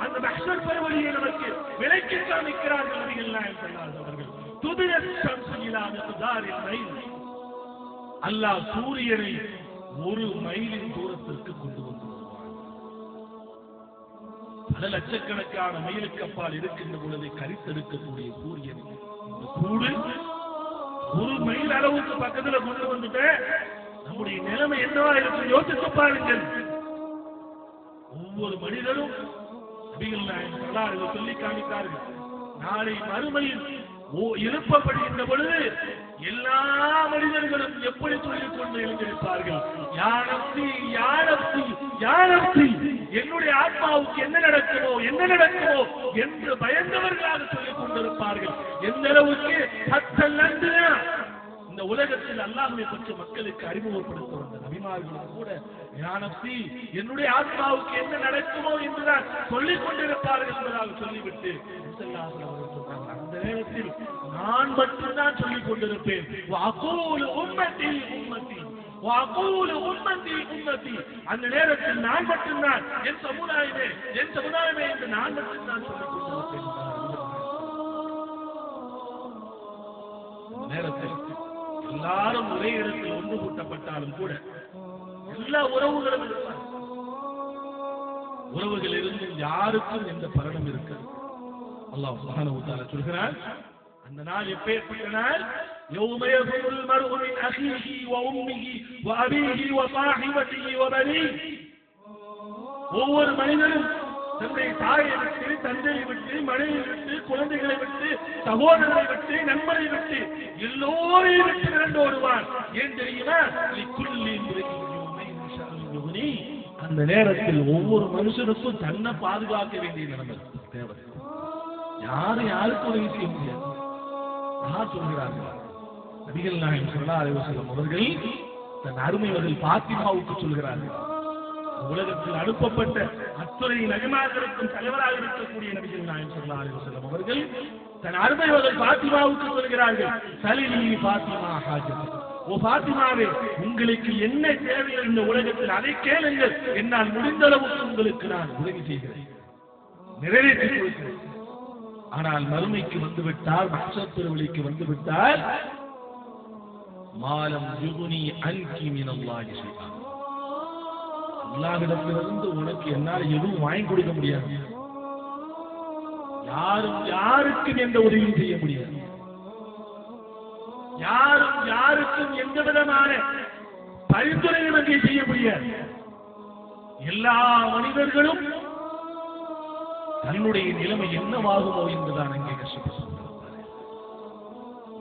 அந்த மஹ்ஷர் பெருவழியை நமக்கு விலைக்கு காமிக்கிறார்கள் நபிகள் நாயகம் ஸல்லல்லாஹு அலைஹி வஸல்லம். துதிரத் ஷம்ஸு இலா மிக்தாரில் மைல், அல்லாஹ் சூரியனை ஒரு மைலின் தூரத்திற்கு கொண்டு வந்து வருவார். பல லட்சக்கணக்கான மைலுக்கு அப்பால் இருக்கின்ற பொழுதை கரித்தெடுக்கக்கூடிய சூரியன் கூடு ஒரு மைல் அளவுக்கு பக்கத்துல கொண்டு வந்துட்ட நம்முடைய நிலைமை என்னவா இருக்கு யோசித்து பாருங்கள். ஒவ்வொரு மனிதரும் நபிகள் நாயகம் ஸல்லல்லாஹு அலைஹி வஸல்லம் சொல்லி காமித்தார்கள், நாளை மறுமையில் எழுப்பப்படுகின்ற பொழுது எல்லா மனிதர்களும் எப்படி சொல்லிக் கொண்டு எழுந்திருப்பார்கள், யா நஃப்ஸி யா நஃப்ஸி யா நஃப்ஸி, என்னுடைய ஆத்மாவுக்கு என்ன நடக்குமோ என்ன நடக்குமோ என்று பயந்தவர்களாக சொல்லிக் கொண்டிருப்பார்கள். எந்த அளவுக்கு இந்த உலகத்தில் அல்லாஹ்வை பற்றி மக்களுக்கு அறிமுகப்படுத்த வந்த நபிமார்களும் கூட யா நஃப்ஸி, என்னுடைய ஆத்மாவுக்கு என்ன நடக்குமோ என்றுதான் சொல்லிக் கொண்டிருப்பார்கள் என்பதாக சொல்லிவிட்டு அந்த நேரத்தில் நான் மட்டும்தான் சொல்லிக் கொண்டிருப்பேன், அந்த நேரத்தில் நான் மட்டும்தான் என் சமுதாயமே என்று நான் மட்டும்தான் சொல்லிக் கொண்டிருப்பேன். நேரத்தில் எல்லாரும் ஒரே இடத்தில் ஒன்று கூட்டப்பட்டாலும் கூட எல்லா உறவுகளும் இருப்பார். உறவுகள் இருந்து யாருக்கும் எந்த பலனும் இருக்கிறது. அல்லாஹ் சுப்ஹானஹு வ தஆலா சொல்கிறார், அந்த நாள் எப்பேற்பட்ட நாள், யௌம யஃபிருல் மர்உ மின் அஹீஹி வ உம்மிஹி வ அபீஹி வ ஸாஹிபத்திஹி வ பனீஹி. ஒவ்வொரு மனிதனும் தன்னுடைய தாயை விட்டு, தந்தையை விட்டு, மனைவியை விட்டு, குழந்தைகளை விட்டு, சகோதரரை விட்டு, நண்பரை விட்டு, எல்லோரையும் விட்டு விரண்டு ஓடுவார். ஏன் தெரியுமா? அந்த நேரத்தில் ஒவ்வொரு மனுஷனுக்கும் தன்னை பாதுகாக்க வேண்டிய நிலைமை தேவை. யாரும் யாருக்கும் உதவி செய்ய முடியாது. யார் சொல்கிறார்கள்? நபிகள் நாயகம் ஸல்லல்லாஹு அலைஹி வஸல்லம் அவர்கள் தன் அருமை மகள் பாத்திமாவுக்கு சொல்கிறார்கள், உலகத்தில் அனுப்பப்பட்ட அத்துறை நபிமார்களுக்கும் தலைவராக இருக்கக்கூடிய நபிகள் நாயகம் ஸல்லல்லாஹு அலைஹி வஸல்லம் அவர்கள் தன் அருமை மகள் பாத்திமாவுக்கு சொல்கிறார்கள், சலினி பாத்திமா ஹாஜத், ஓ பாத்திமாவே, உங்களுக்கு என்ன தேவை இந்த உலகத்தில் அதை கேளுங்கள், என்னால் முடிந்த அளவுக்கு உங்களுக்கு நான் உதவி செய்கிறேன், நிறைவேற்றிக் கொடுக்கிறேன். ஆனால் மறுமைக்கு வந்துவிட்டால், மஹ்ஷர் பெருவழிக்கு வந்துவிட்டால், மாலம் யுகுனி அன்கி மினல்லாஹி ஷைஆ, அல்லாஹ்விடமிருந்து உனக்கு என்னால் எதுவும் வாங்கி கொடுக்க முடியாது, யாரும் யாருக்கும் எந்த உதவியும் செய்ய முடியாது, யாரும் யாருக்கும் எந்த விதமான பரிந்துரையும் அங்கே செய்ய முடியாது. எல்லா மனிதர்களும் தன்னுடைய நிலைமை என்னவாகுமோ என்றுதான் அங்கே கஷ்டப்பட்டு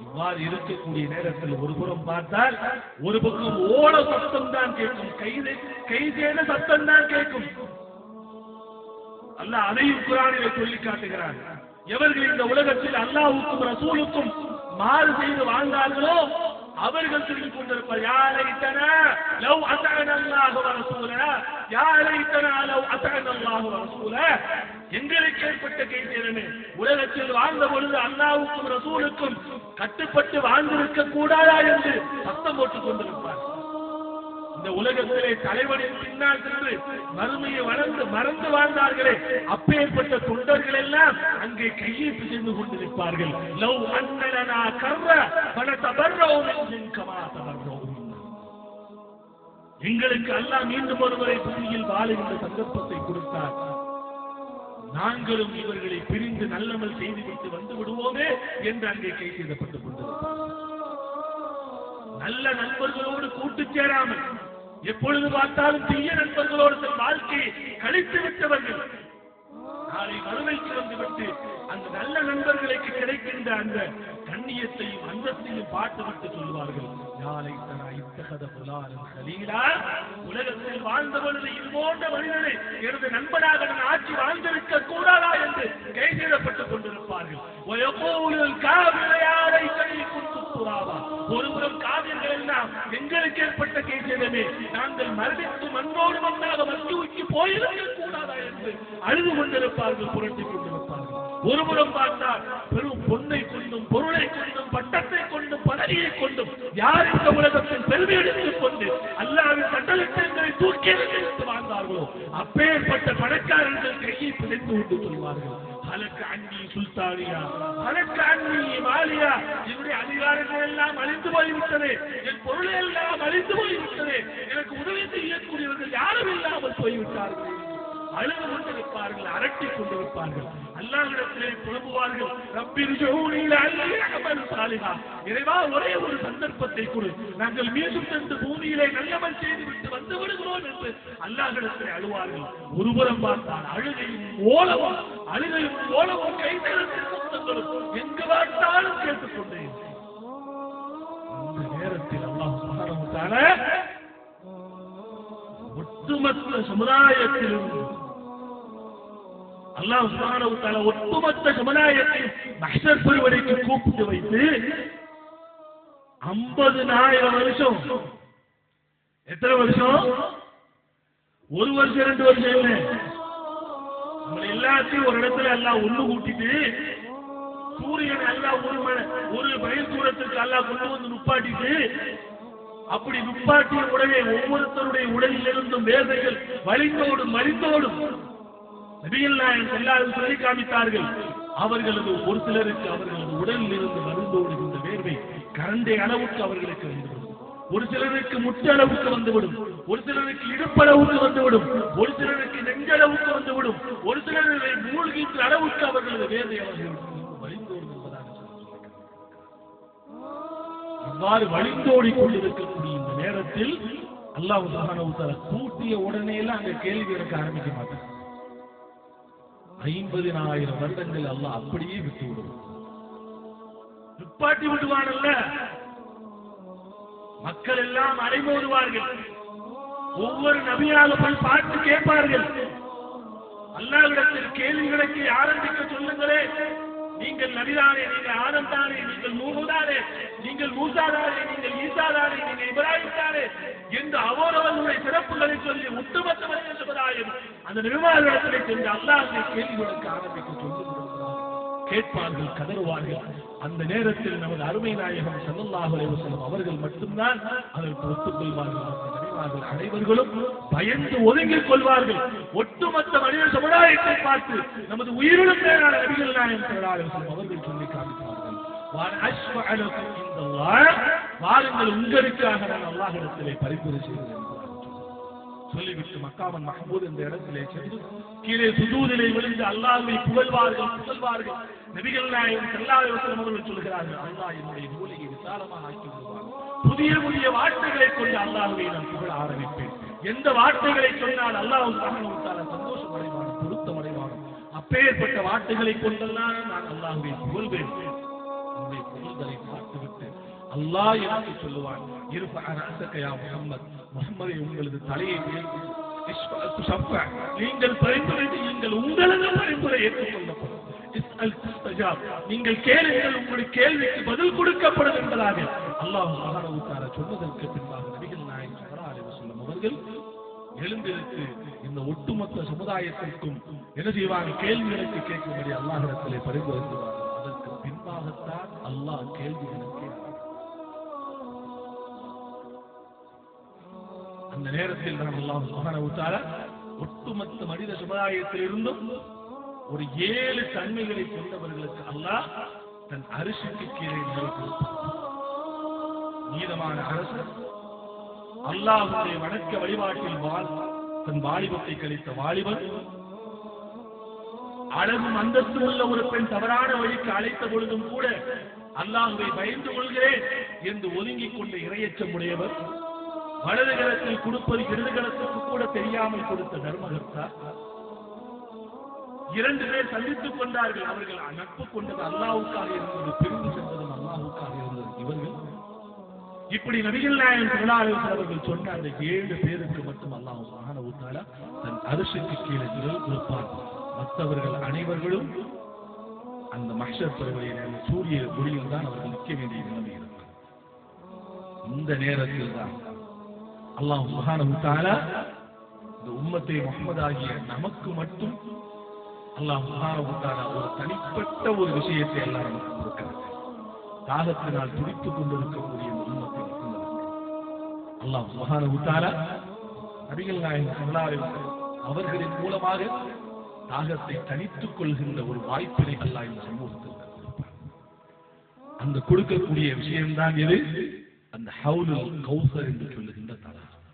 இவ்வாறு இருக்கக்கூடிய நேரத்தில் ஒரு புறம் பார்த்தால் ஒரு பக்கம் ஓல சத்தம் தான் கேட்கும், கைதேன சத்தம் தான் கேட்கும். அல்லாஹ் அதையும் குர்ஆனிலே சொல்லி காட்டுகிறார். எவர்கள் இந்த உலகத்தில் அல்லாஹ்வுக்கும் ரசூலுக்கும் மாறு செய்து வாழ்ந்தார்களோ அவர்கள் சொல்லிக் கொண்டிருப்பார், யா லைத்தனா லவ் அஸஅனா அல்லாஹ் வ ரசூலா, யா லைத்தனா லவ் அஸஅனா அல்லாஹ் வ ரசூலா. எங்களுக்கு ஏற்பட்ட கைதேனமே, உலகத்தில் வாழ்ந்த பொழுது அல்லாஹ்வுக்கும் ரசூலுக்கும் கட்டுப்பட்டு வாழ்ந்திருக்க கூடாதா என்று சத்தம் போட்டுக் கொண்டிருப்பார். இந்த உலகத்திலே தலைவனின் பின்னால் சென்று மறுமையை மறந்து வாழ்ந்தார்களே, அப்பேற்பட்ட தொண்டர்கள் எல்லாம் அங்கே கையெழுத்து செய்து கொண்டிருப்பார்கள். லவ் அன்னலனா கர்ர ஃபனதபர்ரவு மின்ஹும் கமா தபர்ரவு. எங்களுக்கு அல்லாஹ் மீண்டும் ஒருவரை பூமியில் வாழுகின்ற சந்தர்ப்பத்தை கொடுத்தார், நாங்களும் இவர்களை பிரிந்து நல்லமல் செய்துவிட்டு வந்து விடுவோமே என்று அங்கே கை செய்யப்பட்டுக் கொண்டிருப்பார். நல்ல நண்பர்களோடு கூட்டு சேராமல் எப்பொழுது பார்த்தாலும் தீய நண்பர்களோடு தன் வாழ்க்கையை கழித்து விட்டவர்கள் நாளை மறுமைக்கு வந்துவிட்டு அந்த நல்ல நண்பர்களுக்கு கிடைக்கின்ற அந்த கண்ணியத்தையும் அந்தஸ்தையும் பாட்டுவிட்டு சொல்வார்கள், நாளை தரா இத்தகத புலாரன் கலீலா. உலகத்தில் வாழ்ந்த பொழுது இது போன்ற மனிதனை எனது நண்பனாக நான் ஆட்சி வாழ்ந்திருக்க கூடாதா என்று கை செய்யப்பட்டுக் கொண்டிருப்பார்கள். ஒருபுறம் காவியர்கள் எல்லாம் எங்களுக்கு ஏற்பட்ட கேசமே, நாங்கள் மரணித்து மண்ணோடு மண்ணாக மருத்துவக்கு போயிருக்க கூடாதா என்று அழுது கொண்டிருப்பார்கள், புரட்டிக் கொண்டிருப்பார்கள். ஒருபுறம் பார்த்தால் பெரும் பொன்னை கொண்டும் பொருளை கொண்டும் பட்டத்தை கொண்டும் பதவியை கொண்டும் யார் இந்த உலகத்தில் பெருமை எடுத்துக் கொண்டு அல்லாஹ்வின் கட்டளைகளை தூக்கி எடுத்து வாழ்ந்தார்களோ அப்பேற்பட்ட பணக்காரர்கள் கையை பிடித்து விட்டு சொல்வார்கள், அலக்கு அண்ணி சுல்தானியா, அலக்கு அண்ணி மாலியா, என்னுடைய அதிகாரங்கள் எல்லாம் அழிந்து போய்விட்டது, என் பொருளை எல்லாம் அழிந்து போய்விட்டது, எனக்கு உதவி செய்யக்கூடியவர்கள் யாரும் இல்லாமல் போய்விட்டார்கள். அழுது கொண்டிருப்பார்கள், அரட்டிக் கொண்டிருப்பார்கள், அல்லாஹ்விடத்திலே புலம்புவார்கள், ரப்பிர்ஜூனி லஅல்லி அஅமல் சாலிஹா. இறைவா, ஒரே ஒரு சந்தர்ப்பத்தை கொடு, நாங்கள் மீண்டும் சென்று பூமியிலே நல்லமல் செய்துவிட்டு வந்து விடுகிறோம் என்று அல்லாஹ்விடத்திலே அழுவார்கள். ஒருபுறம் பார்த்தால் அழுகையும் ஓலமும் கைதேனத்தின் சத்தங்களும் எங்கு பார்த்தாலும் கேட்டுக்கொண்டே. அந்த நேரத்தில் அல்லாஹ் சுப்ஹானஹு வ தஆலா ஒட்டுமொத்த சமுதாயத்திலிருந்து அல்லாஹ் சுப்ஹானஹு வ தஆலா ஒட்டுமொத்த சமுதாயத்தை மஹ்ஷர் பெருவழிக்கு கூப்பிட்டு வைத்து 50,000 வருஷம், எத்தனை வருஷம்? ஒரு வருஷம் 2 வருஷம் இல்லை, நம்ம எல்லாத்தையும் ஒரு இடத்துல எல்லாம் ஒண்ணு கூட்டிட்டு சூரியன் எல்லாம் ஒரு மைல் தூரத்திற்கு எல்லாம் கொண்டு வந்து நுப்பாட்டிட்டு, அப்படி நுப்பாட்டிய உடனே ஒவ்வொருத்தருடைய உடலில் இருந்தும் வேதைகள் வலிந்தோடும் மலிந்தோடும் நபிகள் நாயகம் ஸல்லல்லாஹு அலைஹி வஸல்லம் சொல்லி காமித்தார்கள். அவர்களது ஒரு சிலருக்கு அவர்களது உடலில் இருந்து மருந்தோடுகின்ற வேர்வை கரண்டை அளவுக்கு அவர்களுக்கு வந்துவிடும், ஒரு சிலருக்கு முட்டு அளவுக்கு வந்துவிடும், ஒரு சிலருக்கு இடுப்பளவுக்கு வந்துவிடும், ஒரு சிலருக்கு நெஞ்சளவுக்கு வந்துவிடும், ஒரு சிலரை மூழ்கின்ற அளவுக்கு அவர்களது வேர்வை அவர்களுக்கு வலிந்தோடும் என்பதாக அவ்வாறு வலிந்தோடி கொண்டிருக்கக்கூடிய இந்த நேரத்தில் அல்லாஹ் சுப்ஹானஹு வ தஆலா கூட்டிய உடனே எல்லாம் அங்க கேள்வி கேட்க ஆரம்பிக்க மாட்டார். 50,000 வருடங்கள் அல்லாஹ் அப்படியே விட்டு விடுவான், நிப்பாட்டி விடுவானல்ல. மக்கள் எல்லாம் அலைமோதுவார்கள், ஒவ்வொரு நபியாக போய் பார்த்து கேட்பார்கள், அல்லாஹ்விடத்தில் கேள்விகளுக்கு ஆரம்பிக்க சொல்லுங்களே, நீங்கள் நபிதானே, நீங்கள் ஆதம் தானே, நீங்கள் நூஹ் தானே, நீங்கள் மூசா தானே, நீங்கள் ஈசா தானே, நீங்கள் இப்ராஹிம் தானே என்று அவரவர்களுடைய சிறப்புகளை சொல்லி ஒட்டுமொத்த மனித சமுதாயம் அந்த நிர்வாகத்திலே சென்று அல்லாஹ்வை கேள்விகளுக்கு ஆரம்பிக்க கேட்பார்கள், கதறுவார்கள். அந்த நேரத்தில் நமது அருமை நாயகம் ஸல்லல்லாஹு அலைஹி வஸல்லம் அவர்கள் மட்டும்தான் அதற்கு ஒத்துக்கொள்வார்கள். நபிமார்கள் அனைவர்களும் பயந்து ஒதுங்கிக் கொள்வார்கள். ஒட்டுமொத்த மனித சமுதாயத்தை பார்த்து நமது உயிரிலும் மேலான நபிகள் நாயகம் ஸல்லல்லாஹு அலைஹி வஸல்லம் அவர்கள் சொல்லி காமித்தார்கள், வாருங்கள், உங்களுக்காக நான் அல்லாஹ்விடத்திலே பரிந்துரை செய்கிறேன். சொல்லிவிட்டு மக்காமன் மஹமூத் என்ற இடத்திலே சென்று கீழே சுஜூதிலே விழுந்து அல்லாஹ்வை புகழ்வார்கள். நபிகள் நாயகம் ஸல்லல்லாஹு அலைஹி வஸல்லம் அவர்கள் சொல்கிறார்கள், அல்லாஹ் என்னுடைய மூளையை விசாலமாக ஆக்கி விடுவார். புதிய வார்த்தைகளை கொண்டு அல்லாஹ்வை நான் புகழ ஆரம்பிப்பேன். எந்த வார்த்தைகளை சொன்னால் அல்லாஹ் சுப்ஹானஹு வ தஆலா சந்தோஷம் அடைவான், பொருத்தம் அடைவான். அப்பேற்பட்ட வார்த்தைகளை கொண்டெல்லாம் நான் அல்லாஹ்வை புகழ்வேன். அவருடைய புகழ்தலை பார்த்துவிட்டு அல்லாஹ் எனக்கு சொல்லுவான், முஹம்மதே உங்களது தலையை நீங்கள் பரிந்துரை செய்யுங்கள், உங்களது பரிந்துரை ஏற்றுக்கொள்ளப்படும். நீங்கள் கேளுங்கள், உங்களுடைய கேள்விக்கு பதில் கொடுக்கப்படும் என்பதாக அல்லாஹ் சுப்ஹானஹு வ தஆலா சொன்னதற்கு பின்பாக நபிகள் நாயகம் ஸல்லல்லாஹு அலைஹி வஸல்லம் அவர்கள் எழுந்திருந்து இந்த ஒட்டுமொத்த சமுதாயத்திற்கும் என்ன செய்வாங்க, கேள்விகளுக்கு கேட்கும்படி அல்லாஹ்விடத்திலே பரிந்துரை செய்வார்கள். அதற்கு பின்பாகத்தான் அல்லாஹ் கேள்விகளுக்கு அந்த நேரத்தில் தான் அல்லாஹ் சுப்ஹானஹு வ தஆலா ஒட்டுமொத்த மனித சமுதாயத்திலிருந்தும் ஒரு 7 தன்மைகளை கொண்டவர்களுக்கு அல்லாஹ் தன் அரிசிக்கு கீழே கொடுப்பார். நீதமான அரசர், அல்லாஹ்வுடைய வணக்க வழிபாட்டில் தன் வாலிபத்தை கழித்த வாலிபர், அழகும் அந்தஸ்து உள்ள ஒரு பெண் தவறான வழிக்கு அழைத்த பொழுதும் கூட அல்லாஹ்வை பயந்து கொள்கிறேன் என்று ஒதுங்கிக் கொண்ட இறையச்சம் உடையவர், வலது கரத்தில் கொடுப்பது இடது கரத்துக்கு கூட தெரியாமல் கொடுத்த தர்மகர்த்தா, 2 பேர் சந்தித்துக் கொண்டார்கள். அவர்கள் நட்பு கொண்டது அல்லாஹ்வுக்காக இருந்தது, பிரிந்து சென்றதும் அல்லாஹ்வுக்காக இருந்தது. இவர்கள் இப்படி நபிகள் நாயகம் ஸல்லல்லாஹு அலைஹி வஸல்லம் அவர்கள் சொன்ன அந்த 7 பேருக்கு மட்டும் அல்லாஹ் சுப்ஹானஹு வ தஆலா தன் அரிசிக்கு கீழே நிழல் கொடுப்பார். மற்றவர்கள் அனைவர்களும் அந்த மஹ்ஷர் பருவத்தில் சூரிய ஒளியில் தான் அவர்கள் நிற்க வேண்டிய நிலைமை இருக்கும். இந்த நேரத்தில் தான் அல்லாஹ் சுப்ஹானஹு வ தஆலா இந்த உம்மத்தை முஹம்மது ஆகிய நமக்கு மட்டும் அல்லாஹ் சுப்ஹானஹு வ தஆலா ஒரு தனிப்பட்ட ஒரு விஷயத்தை எல்லாம் நமக்கு கொடுக்கிறார். தாகத்தினால் துடித்துக் கொண்டிருக்கக்கூடிய உம்மத்தை அல்லாஹ் சுப்ஹானஹு வ தஆலா நபிகள் நாயகம் ஸல்லல்லாஹு அலைஹி வஸல்லம் அவர்களின் மூலமாக தாகத்தை தனித்துக் கொள்கின்ற ஒரு வாய்ப்பினை அல்லாஹ் இந்த சமூகத்தில் கொடுப்பார். அந்த கொடுக்கக்கூடிய விஷயம்தான் எது? அந்த ஹவுலுல் கௌசர் என்று சொல்லுகின்ற தடாகம்.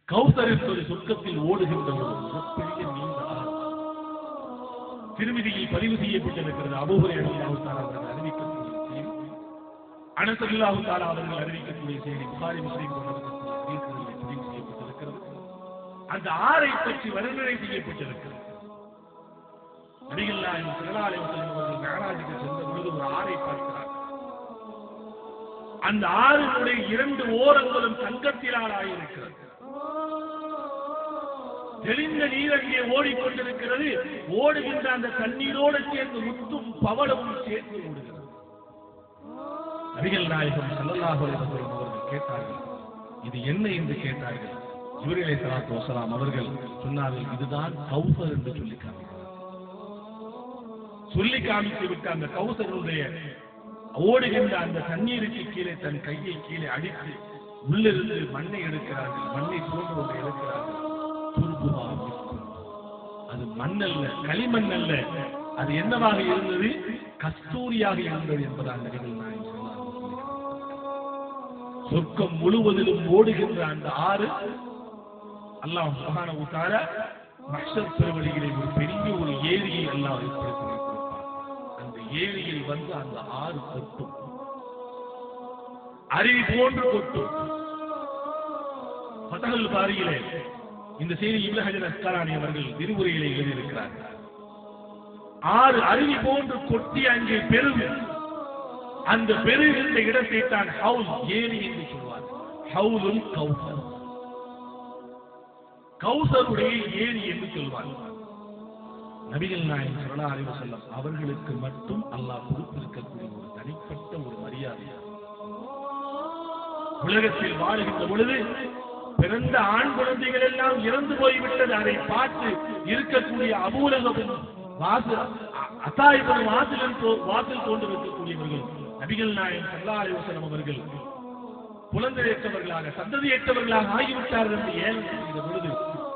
கௌசர் என்பது சொர்க்கத்தில் ஓடுகின்ற ஒரு மிகப்பெரிய நீண்ட ஆறு. திருமிதியில் பதிவு செய்யப்பட்டிருக்கிறது. அபூ ஹுரைரா ரலியல்லாஹு தஆலா அவர்கள் அறிவிக்கக்கூடிய செய்தி, அனஸ் ரலியல்லாஹு தஆலா அவர்கள் அறிவிக்கக்கூடிய செய்தி, புகாரி முஸ்லிம் போன்றவற்றில் பதிவு செய்யப்பட்டிருக்கிறது. அந்த ஆறை பற்றி வர்ணனை செய்யப்பட்டிருக்கிறது. நபிகள் நாயகம் ஸல்லல்லாஹு அலைஹி வஸல்லம் அவர்கள் மிஅராஜுக்கு சென்ற பொழுது ஒரு ஆறை பார்க்கிறார். அந்த ஆறினுடைய 2 ஓரங்களும் தங்கத்தினால் ஆகியிருக்கிறது. தெளிந்த நீர் அங்கே ஓடிக்கொண்டிருக்கிறது. ஓடுகின்ற அந்த தண்ணீரோடு சேர்ந்து முத்தும் பவளமும் சேர்ந்து ஓடுகிறது. நபிகள் நாயகம் ஸல்லல்லாஹு அலைஹி வஸல்லம் அவர்கள் கேட்டார்கள், இது என்ன என்று கேட்டார்கள். ஜிப்ரீல் அலைஹிஸ்ஸலாத்து வஸலாம் அவர்கள் சொன்னார்கள், இதுதான் கௌசர் என்று சொல்லி காமித்து விட்டு அந்த கௌசருடைய ஓடுகின்ற அந்த தண்ணீருக்கு கீழே தன் கையை கீழே அடித்து உள்ளிருந்து மண்ணை எடுக்கிறார்கள். மண்ணை போன்று ஒன்றை எடுக்கிறார்கள். அது மண்ணல்ல, களிமண் அல்ல, அது என்னவாக இருந்தது? கஸ்தூரியாக இருந்தது என்பதாக நபிகள் நாயகம் ஸல்லல்லாஹு அலைஹி வஸல்லம். சொர்க்கம் முழுவதிலும் ஓடுகின்ற அந்த ஆறு அல்லாஹ் சுப்ஹானஹு வ தஆலா மஹ்ஷர் பெருவழியிலே ஒரு பெரிய ஒரு ஏரியை அல்லாஹ் ஏற்படுத்தி வைத்திருப்பார். அந்த ஏரியில் வந்து அந்த ஆறு கொட்டும், அருவி போன்று கொட்டும். ஃபத்ஹுல் பாரியிலே இந்த செய்தி இப்னு ஹஜர் அஸ்கலானி அவர்கள் விரிவுரையிலே எழுதியிருக்கிறார்கள். ஆறு அருவி போன்று கொட்டி அங்கே பெருகும். அந்த பெருகின்ற இடத்தை தான் ஹவுல், ஏரி என்று சொல்வார். ஹவுலுல் கௌசர், கௌசருடைய ஏரி என்று சொல்வார். நபிகள் நாயகம் ஸல்லல்லாஹு அலைஹி வஸல்லம் அவர்களுக்கு மட்டும் அல்லாஹ் கொடுத்திருக்கக்கூடிய ஒரு தனிப்பட்ட ஒரு மரியாதை. உலகத்தில் வாழுகின்ற பொழுது பிறந்த ஆண் குழந்தைகள் எல்லாம் இறந்து போய்விட்டது. அதை பார்த்து இருக்கக்கூடிய அபூ லஹப் வாசல் கொண்டிருக்கக்கூடியவர்கள் நபிகள் நாயகம் ஸல்லல்லாஹு அலைஹி வஸல்லம் அவர்கள் புலந்தேற்றவர்களாக, சந்ததியற்றவர்களாக ஆகிவிட்டார்கள் என்று ஏன் செய்த பொழுது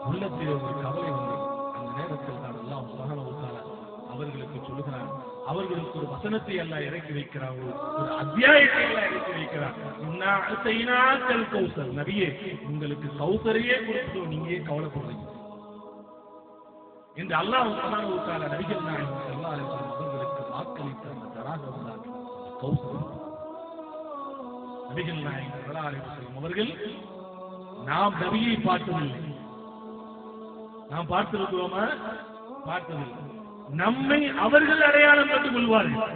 உள்ளத்தில் ஒரு கவலை வந்தது. அந்த நேரத்தில் தான் அல்லாஹ் சுப்ஹானஹு வ தஆலா அவர்களுக்கு சொல்லுகிறார். அவர்களுக்கு ஒரு வசனத்தை எல்லாம் இறக்கி வைக்கிறார், ஒரு அத்தியாயத்தை எல்லாம் இறக்கி வைக்கிறார். கௌசர் நபியே, உங்களுக்கு கௌசரையே கொடுத்துட்டோம், நீங்க கவலைப்படுறீங்க என்று அல்லாஹ் சுப்ஹானஹு வ தஆலா நபிகள் நாயகம் ஸல்லல்லாஹு அலைஹி வஸல்லம் அவர்களுக்கு வாக்களித்த அந்த தடாகம் தான் கௌசர். நபிகள் நாயகம் ஸல்லல்லாஹு அலைஹி வஸல்லம் அவர்கள் நாம் நபியை பார்த்ததில்லை, நாம் பார்த்திருக்கிறோமா? பார்த்ததில்லை. நம்மை அவர்கள் அடையாளம் கண்டு கொள்வார்கள்.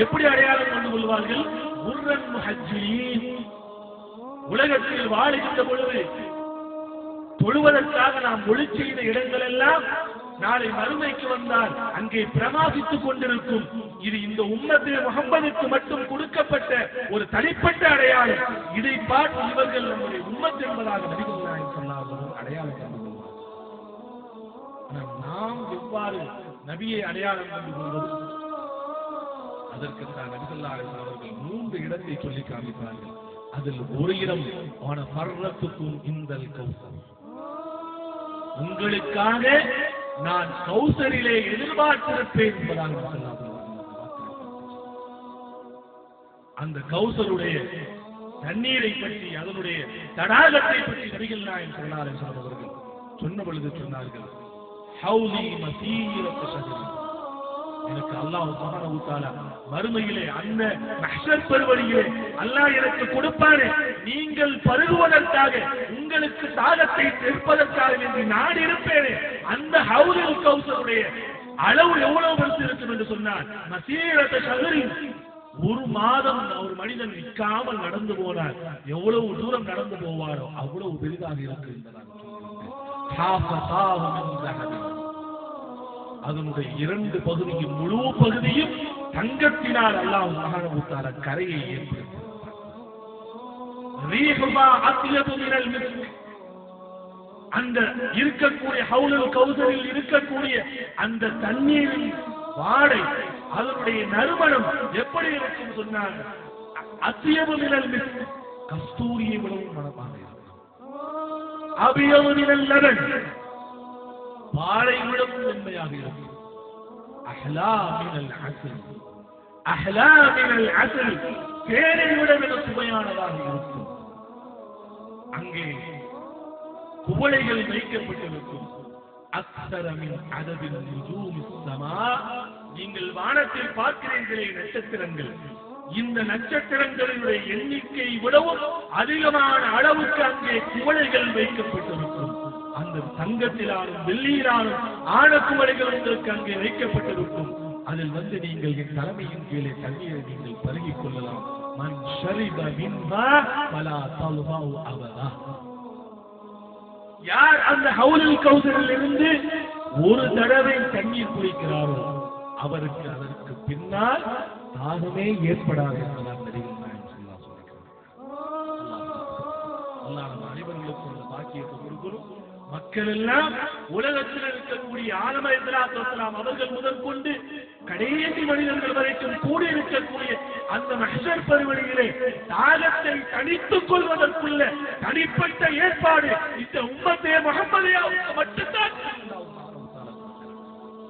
எப்படி அடையாளம் கண்டு கொள்வார்கள்? முர்ரன் முஹஜ்ஜிலீன், உலகத்தில் வாழுகின்ற பொழுது தொழுவதற்காக நாம் ஒளி செய்த இடங்கள் எல்லாம் நாளை மறுமைக்கு வந்தால் அங்கே பிரகாசித்துக் கொண்டிருக்கும். இது இந்த உம்மத்து முஹம்மதுக்கு மட்டும் கொடுக்கப்பட்ட ஒரு தனிப்பட்ட அடையாளம். இதை பார்த்து இவர்கள் நம்முடைய உம்மத் என்பதாக நபிகள் நாயகம் ஸல்லல்லாஹு அலைஹி வஸல்லம் அடையாளம் கண்டு கொள்வார்கள். நாம் எவ்வாறு நபியை அடையாளம் கண்டு கொள்வது? அதற்கு தான் நபி ஸல்லல்லாஹு அலைஹி வஸல்லம் அவர்கள் 3 இடத்தை சொல்லி காண்பித்தார்கள். அதில் ஒரு இடம் ஃபர்ரத்துக்கும் இந்தல் கௌசர், உங்களுக்காக நான் கௌசரிலே எதிர்பார்த்திருப்பேன் என்பதாக அந்த கௌசருடைய தண்ணீரை பற்றி, அதனுடைய தடாகத்தை பற்றி நபிகள் நாயகம் ஸல்லல்லாஹு அலைஹி வஸல்லம் அவர்கள் சொன்ன பொழுது சொன்னார்கள், ஹௌலி மஸீரத்து ஷஜர், எனக்கு அல்லாஹ் சுப்ஹானஹு வ தஆலா மறுமையிலே அந்த மஹ்ஷர் பெருவழியிலே அல்லாஹ் எனக்கு கொடுப்பானே, நீங்கள் பருகுவதற்காக, உங்களுக்கு தாகத்தை தீர்ப்பதற்காக என்று நான் இருப்பேனே, அந்த ஹௌலுல் கௌசருடைய அளவு எவ்வளவு பெருசு இருக்கும் என்று சொன்னார். மஸீரத்து ஷஜரின், ஒரு மாதம் ஒரு மனிதன் நிற்காமல் நடந்து போனார், எவ்வளவு தூரம் நடந்து போவாரோ அவ்வளவு பெரிதாக இருக்கு என்பதாக அதனுடைய 2 பகுதியும் முழு பகுதியும் தங்கத்தினால் அல்லாஹ் சுப்ஹானஹு வ தஆலா கரையை ஏற்படுத்தினார். அந்த இருக்கக்கூடிய ஹவுலுல் கௌசரில் இருக்கக்கூடிய அந்த தண்ணீரின் வாடை, அதனுடைய நறுமணம் எப்படி இருக்கும் சொன்னார், அத்யபு மினல் மிஸ்க், கஸ்தூரியை விடவும் மணமாக இருக்கும். அபியது மினல் லபன், பாலை விடவும் மென்மையாக இருக்கும். அஹ்லா மினல் அஸல், அஹ்லா மினல் அஸல், தேனை விட மிக சுவையானதாக இருக்கும். அங்கே குவளைகள் வைக்கப்பட்டிருக்கும். அக்ஸர மின் அததின் நுஜூமிஸ் ஸமா, நீங்கள் வானத்தில் பார்க்கிறீர்களே நட்சத்திரங்கள், இந்த நட்சத்திரங்களுடைய எண்ணிக்கை விடவும் அதிகமான அளவுக்கு அங்கே குவளைகள் வைக்கப்பட்டிருக்கும். அந்த தங்கத்திலாலும் வெள்ளியிலாலும் ஆன குவளைகள் உங்களுக்கு அங்கே வைக்கப்பட்டிருக்கும். அதில் வந்து நீங்கள் என் தலைமையின் கீழே தண்ணீரை நீங்கள் பருகிக் கொள்ளலாம். மன் ஷரிப மின்ஹா ஃபலா தல்மௌ அபதா, யார் அந்த ஹவுலுல் கௌசரில் இருந்து ஒரு தடவை தண்ணீர் குடிக்கிறாரோ அவருக்கு அதற்கு பின்னால் தாகமே ஏற்படாது என்பதாக நபிகள் நாயகம் ஸல்லல்லாஹு அலைஹி வஸல்லம். அல்லாஹ் நம்ம அனைவர்களுக்கும் அந்த பாக்கியத்தை கொடுக்கணும். மக்கள் எல்லாம் உலகத்தில் இருக்கக்கூடிய ஆதம் அலைஹிஸ்ஸலாத்து வஸ்ஸலாம் அவர்கள் முதற்கொண்டு கடைசி மனிதர்கள் வரைக்கும் கூடி இருக்கக்கூடிய அந்த மஹ்ஷர் பெருவழியிலே தாகத்தை தணித்துக் கொள்வதற்குள்ள தனிப்பட்ட ஏற்பாடு இந்த உம்மத்தே முஹம்மதியாவுக்கு மட்டும்தான்.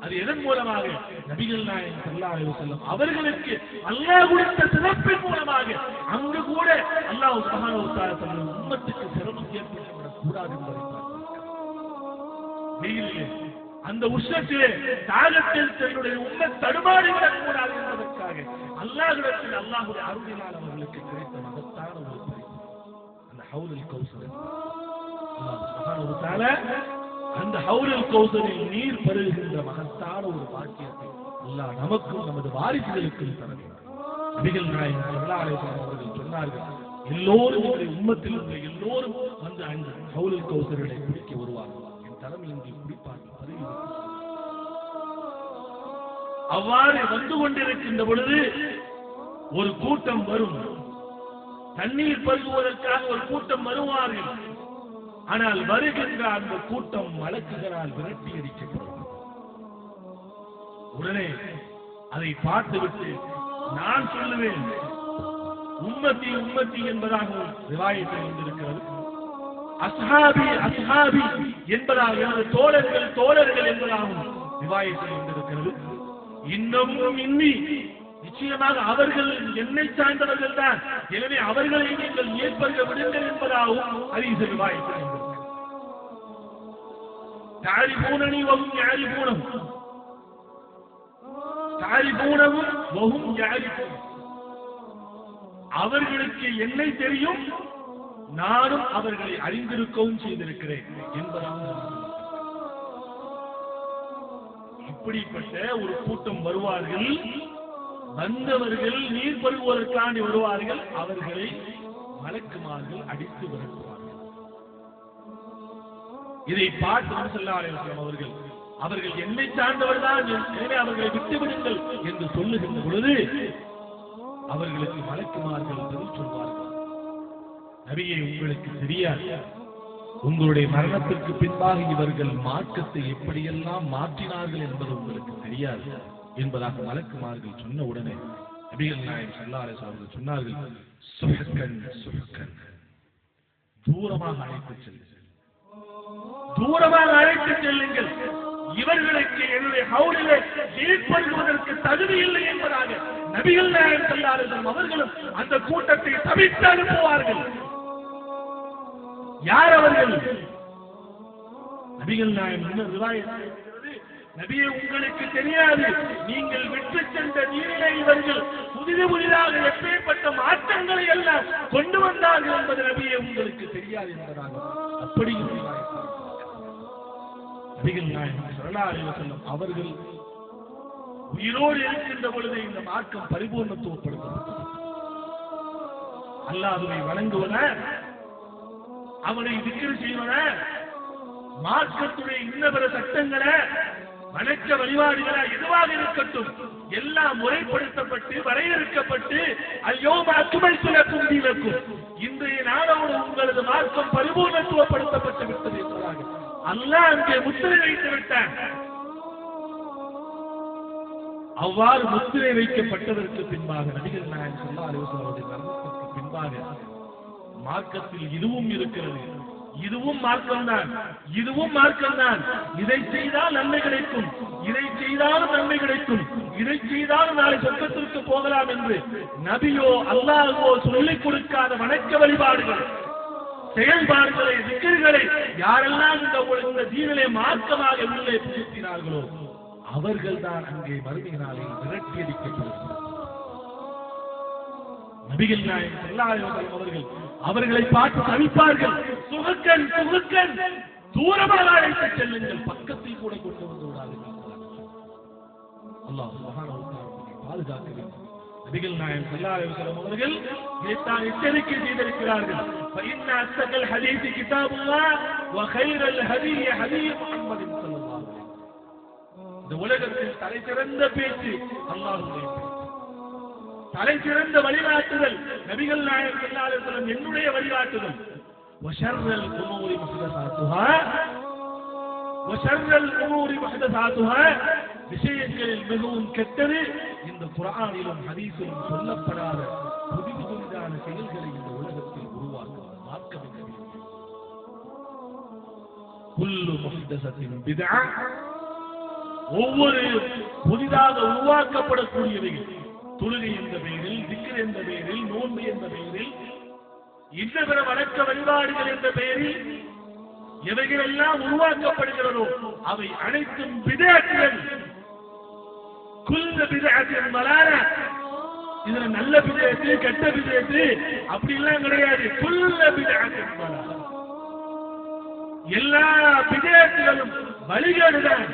அது எதன் மூலமாக? நபிகள் நாயகம் ஸல்லல்லாஹு அலைஹி வஸல்லம் அவர்களுக்கு அல்லாஹ் கொடுத்த சிறப்பின் மூலமாக. அங்கு கூட அல்லாஹ் சுப்ஹானஹு வ தஆலா தன்னுடைய உம்மத்துக்கு சிரமம் ஏற்பட்டுவிடக் கூடாது என்பதை அந்த உஷ்ணத்திலே தாகத்தில் தன்னுடைய உம்மத் தடுமாறிவிடக் கூடாது என்பதற்காக அல்லாஹ்விடத்தில் அல்லாஹ்வுடைய அருளினால் அவர்களுக்கு கிடைத்த மகத்தான ஒரு பரிசு அந்த ஹவுலுல் கௌசர். அல்லாஹ் சுப்ஹானஹு வ தஆலா அந்த ஹவுலுல் கௌசரில் நீர் பருகுகின்ற மகத்தான ஒரு பாக்கியத்தை அல்லாஹ் நமக்கும் நமது வாரிசுகளுக்கும் தர வேண்டும். நபிகள் நாயகம் ஸல்லல்லாஹு அலைஹி வஸல்லம் அவர்கள் சொன்னார்கள், எல்லோரும் உம்மத்தில் உள்ள எல்லோரும் வந்து அந்த ஹவுலுல் கௌசரிலே குடிக்க வருவார்கள், என் தலைமையில் குடிப்பார்கள். அவ்வாறு வந்து கொண்டிருக்கின்ற பொழுது ஒரு கூட்டம் வரும், தண்ணீர் பருகுவதற்காக ஒரு கூட்டம் வருவார்கள். ஆனால் வருகின்ற அந்த கூட்டம் மலக்குகளால் விரட்டி அடிக்கப்படும். உடனே அதை பார்த்துவிட்டு நான் சொல்லுவேன், உம்மத்தி உம்மத்தி என்பதாக ரிவாயத்தில் வந்திருக்கிறது. அஸ்ஹாபி அஸ்ஹாபி என்பதாக, எனது தோழர்கள் தோழர்கள் என்பதாகவும் ரிவாயத்தில் வந்திருக்கிறது. இன்னமும் இன்னி நிச்சயமாக அவர்கள் என்னை சார்ந்தவர்கள் தான், எனவே அவர்களை நீங்கள் ஏற்படுத்த விடுங்கள் என்பதாகவும் ஹதீஸில் ரிவாயத்தில் வந்திருக்கிறது. تعرفونني وهم يعرفونهم تعرفونهم وهم يعرفون. அவர்களுக்கு என்னை தெரியும், நானும் அவர்களை அறிந்திருக்கவும் செய்திருக்கிறேன் என்பதாக. இப்படிப்பட்ட ஒரு கூட்டம் வருவார்கள், வந்தவர்கள் நீர் பருகுவதற்காண்டி வருவார்கள், அவர்களை மலக்குமார்கள் அடித்து விரட்டுவார்கள். இதை பார்த்து ஸல்லல்லாஹு அலைஹி வஸல்லம் அவர்கள் என்னை சார்ந்தவர்தான், எனவே அவர்களை விட்டுவிடுங்கள் என்று சொல்லுகின்ற பொழுது அவர்களுக்கு மலக்குமார்கள் பதில் சொல்வார்கள், நபியே உங்களுக்கு தெரியாது, உங்களுடைய மரணத்திற்கு பின்பாக இவர்கள் மார்க்கத்தை எப்படியெல்லாம் மாற்றினார்கள் என்பது உங்களுக்கு தெரியாது என்பதாக மலக்குமார்கள் சொன்ன உடனே நபிகள் நாயகம் ஸல்லல்லாஹு அலைஹி வஸல்லம் சொன்னார்கள், சுஹக்கன் சுஹக்கன், தூரமாக அழைத்துச் செல்லுங்கள், தூரமாக அழைத்துச் செல்லுங்கள், இவர்களுக்கு என்னுடைய ஹவுலிலே ஏற்படுவதற்கு தகுதி இல்லை என்பதாக நபிகள் நாயகம் ஸல்லல்லாஹு அலைஹி வஸல்லம் அவர்களும் அந்த கூட்டத்தை தவிர்த்து அனுப்புவார்கள். யார் அவர்கள்? நபிகள் நாயகம் இன்னும் ரிவாயத்தில் இருக்கிறது, நபியே உங்களுக்கு தெரியாது, நீங்கள் விட்டு சென்ற நீரிலே இவர்கள் புதிதாக எப்பேற்பட்ட மாற்றங்களை எல்லாம் கொண்டு வந்தார்கள் என்பது நபியே உங்களுக்கு தெரியாது என்பதாக அப்படியும் நபிகள் நாயகம் ஸல்லல்லாஹு அலைஹி வஸல்லம் அவர்கள் உயிரோடு இருக்கின்ற பொழுது இந்த மார்க்கம் பரிபூர்ணத்துவப்படுத்தப்பட்டது. அல்லாஹ்வை வணங்குவன, அவனை திக்ர் செய்வன, மார்க்கத்துடைய இன்னபிற சட்டங்களை, வணக்க வழிபாடுகள எதுவாக இருக்கட்டும் எல்லாம் முறைப்படுத்தப்பட்டு வரையறுக்கப்பட்டு அல்யௌம அக்மல்து லக்கும் தீனக்கும், இன்றைய நாளோடு உங்களது மார்க்கம் பரிபூர்ணத்துவப்படுத்தப்பட்டு விட்டது என்பதாக அல்லாஹ் அங்கே முத்திரை வைத்து விட்டான். அவ்வாறு முத்திரை வைக்கப்பட்டதற்கு பின்பாக நபிகள் நாயகம் ஸல்லல்லாஹு அலைஹி வஸல்லம் அவருடைய மரணத்திற்கு பின்பாக மார்க்கத்தில் இதுவும் இருக்கிறது, இதுவும் மார்க்கம்தான், இதுவும் மார்க்கம்தான், இதை செய்தால் நன்மை கிடைக்கும், இதை செய்தாலும் நன்மை கிடைக்கும், இதை செய்தாலும் நாளை சொர்க்கத்திற்கு போகலாம் என்று நபியோ அல்லாஹ்வோ சொல்லிக் கொடுக்காத வணக்க வழிபாடுகள், செயல்பாடுகளை, திக்ர்களை யாரெல்லாம் இந்த தீனிலே மார்க்கமாக உள்ளே புகுத்தினார்களோ அவர்கள் தான் அங்கே மறுமை நாளில் விரட்டியடிக்கப்படுகிறார்கள். நபிகள் நாயகம் ஸல்லல்லாஹு அலைஹி வஸல்லம் அவர்களை பார்த்து தவிப்பார்கள், சுஹக்கன் சுஹக்கன், தூரமாக அழைத்துச் செல்லுங்கள், பக்கத்தில் கூட கொண்டு வந்து விடாதீர்கள். அல்லாஹ் சுப்ஹானஹு வ தஆலா பாதுகாக்க வேண்டும். நபிகள் நாயகம் ஸல்லல்லாஹு அலைஹி வஸல்லம் அவர்கள் இதைத்தான் எச்சரிக்கை செய்திருக்கிறார்கள், فإن أصدق الحديث كتاب الله وخير الهدي هدي محمد صلى الله عليه وسلم. இந்த உலகத்தில் தலை சிறந்த பேச்சு அல்லாஹ்வுடைய பேச்சு, தலை சிறந்த வழிகாட்டுதல் நபிகள் நாயகம் ஸல்லல்லாஹு அலைஹி வஸல்லம் என்னுடைய வழிகாட்டுதல். வஷர்ரல் உமூரி முஹ்தஸாத்துஹா வஷர்ரல் உமூரி முஹ்தஸாத்துஹா, விஷயங்களில் மிகவும் கெட்டது இந்த குர்ஆனிலும் ஹதீஸிலும் சொல்லப்படாத புதிதான செயல்களை இந்த உலகத்தில் உருவாக்குவது மார்க்கம் என்று. குல்லு முஹ்தஸத்தின் பித்ஆ, ஒவ்வொரு புதிதாக உருவாக்கப்படக்கூடியவைகள், தொழுகை என்ற பெயரில், திக்ர் என்ற பெயரில், நோன்பு என்ற பெயரில், இன்னபிற வணக்க வழிபாடுகள் என்ற பெயரில் எவைகள் எல்லாம் உருவாக்கப்படுகிறதோ அவை அனைத்தும் பித்அத்துகள். குல்லு பித்அத்தின் ضلالة. இதுல நல்ல பித்அத்து கெட்ட பித்அத்து அப்படி எல்லாம் கிடையாது. குல்லு பித்அத்தின் ضلالة. எல்லா பித்அத்துகளும் வழிகேடுதான்.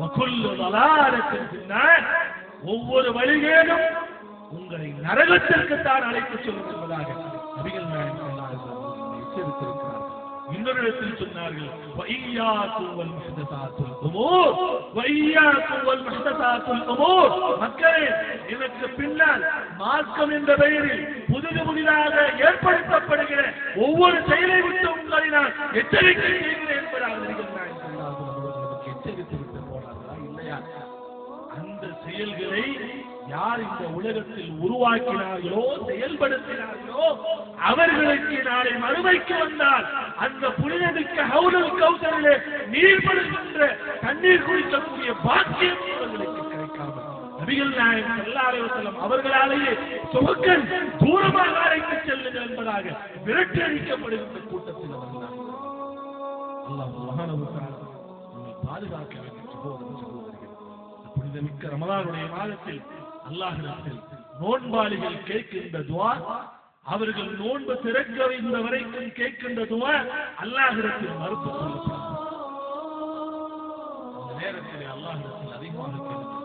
வகுல்லு ضلالة பின்னார், ஒவ்வொரு வழிகேடும் உங்களை நரகத்திற்கு தான் அழைத்துச் செல்லும் என்பதாக நபிகள் நாயகம் ஸல்லல்லாஹு அலைஹி வஸல்லம் எச்சரித்திருக்கிறார்கள். இன்னொரு இடத்தில் சொன்னார்கள், வஇய்யாக்கும் வல் முஹ்தஸாத்துல் உமூர், வஇய்யாக்கும் வல் முஹ்தஸாத்துல் உமூர். மக்களே, இதற்கு பின்னால் மார்க்கம் என்ற பெயரில் புதிதாக ஏற்படுத்தப்படுகிற ஒவ்வொரு செயலை விட்டு உங்களை நான் எச்சரிக்கை செய்கிறேன் என்பதாக நபிகள் நாயகம் ஸல்லல்லாஹு அலைஹி வஸல்லம் எச்சரித்து விட்டு போனார்களா இல்லையா? அந்த செயல்களை யார் இந்த உலகத்தில் உருவாக்கினார்களோ செயல்படுத்தினார்களோ அவர்களுக்கு நாளை மறுமைக்கு வந்தால் அந்த புனிதமிக்க ஹவுலுல் கௌசரிலே நீர் படுகின்ற தண்ணீர் குடிக்கக்கூடிய பாக்கியம் அவர்களுக்கு கிடைக்காமல் நபிகள் நாயகம் ஸல்லல்லாஹு அலைஹி வஸல்லம் அவர்களாலேயே சொர்க்கம் தூரமாக அழைத்து செல்லுங்கள் என்பதாக விரட்டி அடிக்கப்படுகின்ற கூட்டத்தில் அவர்கள் அல்லாஹ் சுப்ஹானஹு வ தஆலா நம்மை பாதுகாக்க வேண்டும். சகோதரர்களே, புனிதமிக்க ரமலானுடைய மாதத்தில் அல்லாஹ்விடத்தில் நோன்பாளிகள் கேட்கின்ற துஆ, அவர்கள் நோன்பு திறக்க வைந்த வரைக்கும் கேட்கின்ற துஆ அல்லாஹ்விடத்தில் மறுப்பு சொல்லப்படும். அந்த நேரத்தில் அல்லாஹ்விடத்தில் அதிகமாக கேட்கின்ற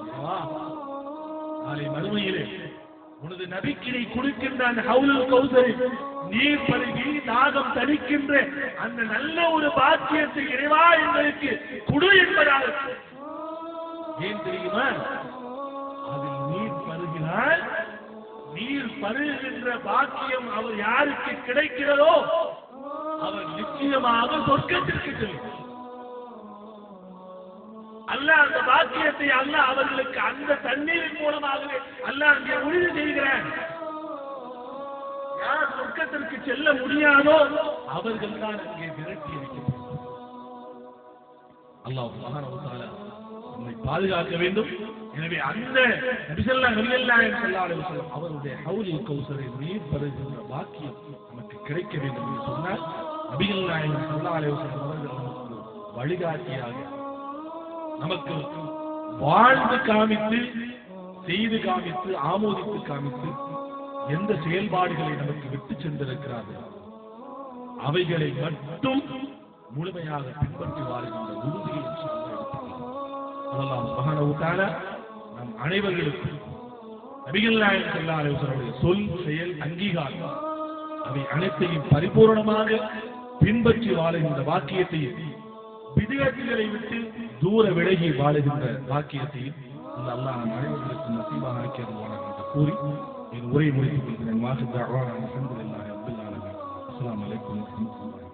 நாளை மறுமையிலே உனது நபிக்கு நீ கொடுக்கின்ற அந்த ஹவுலுல் கௌசரில் நீர் பருகி தாகம் தணிக்கின்ற அந்த நல்ல ஒரு பாக்கியத்தை இறைவா எங்களுக்கு குடு என்பதாக. ஏன் தெரியுமா? அதில் நீர் பருகினால் நீர் பருகின்ற பாக்கியம் அவர் யாருக்கு கிடைக்கிறதோ அவர் நிச்சயமாக சொர்க்கத்திற்கு செல்லும். அல்லாஹ் அந்த பாக்கியத்தை அல்லாஹ் அவர்களுக்கு அந்த தண்ணீரின் மூலமாகவே அல்லாஹ் அங்கே உறுதி செய்கிறார். யார் சொர்க்கத்திற்கு செல்ல முடியாதோ அவர்கள் தான் அங்கே விரட்டி அடிக்கப்படுவார்கள். அல்லாஹ் சுப்ஹானஹு வ தஆலா நம்மை பாதுகாக்க வேண்டும். எனவே அந்த நபிகள் நாயகம் அவருடைய ஹவுலுல் கௌசரை நீர் பருகின்ற பாக்கியம் நமக்கு கிடைக்க வேண்டும் என்று சொன்னால் நபிகள் நாயகம் ஸல்லல்லாஹு அலைஹி வஸல்லம் அவர்கள் நமக்கு வழிகாட்டியாக நமக்கு வாழ்ந்து காமித்து செய்து காமித்து ஆமோதித்து காமித்து எந்த செயல்பாடுகளை நமக்கு விட்டு சென்றிருக்கிறார்கள் அவைகளை மட்டும் முழுமையாக பின்பற்றி வாழ்கின்ற உறுதியை அல்லாஹ் சுப்ஹானஹு வ தஆலா நம் அனைவர்களுக்கும் நபிகள் நாயகம் ஸல்லல்லாஹு அலைஹி வஸல்லம் சொல் செயல் அங்கீகாரம் அவை அனைத்தையும் பரிபூர்ணமாக பின்பற்றி வாழுகின்ற வாக்கியத்தையும் விதிகளை விட்டு தூர விலகி வாழுகின்ற வாக்கியத்தையும் அல்லாஹ் நம் அனைவர்களுக்கும் நசீபாக ஆக்கி அருள்வானாக என்று கூறி என் உரையை முடித்துக் கொள்கிறேன். அல்ஹம்துலில்லாஹி ரப்பில் ஆலமீன். அஸ்ஸலாமு அலைக்கும் வரஹ்மத்துல்லாஹி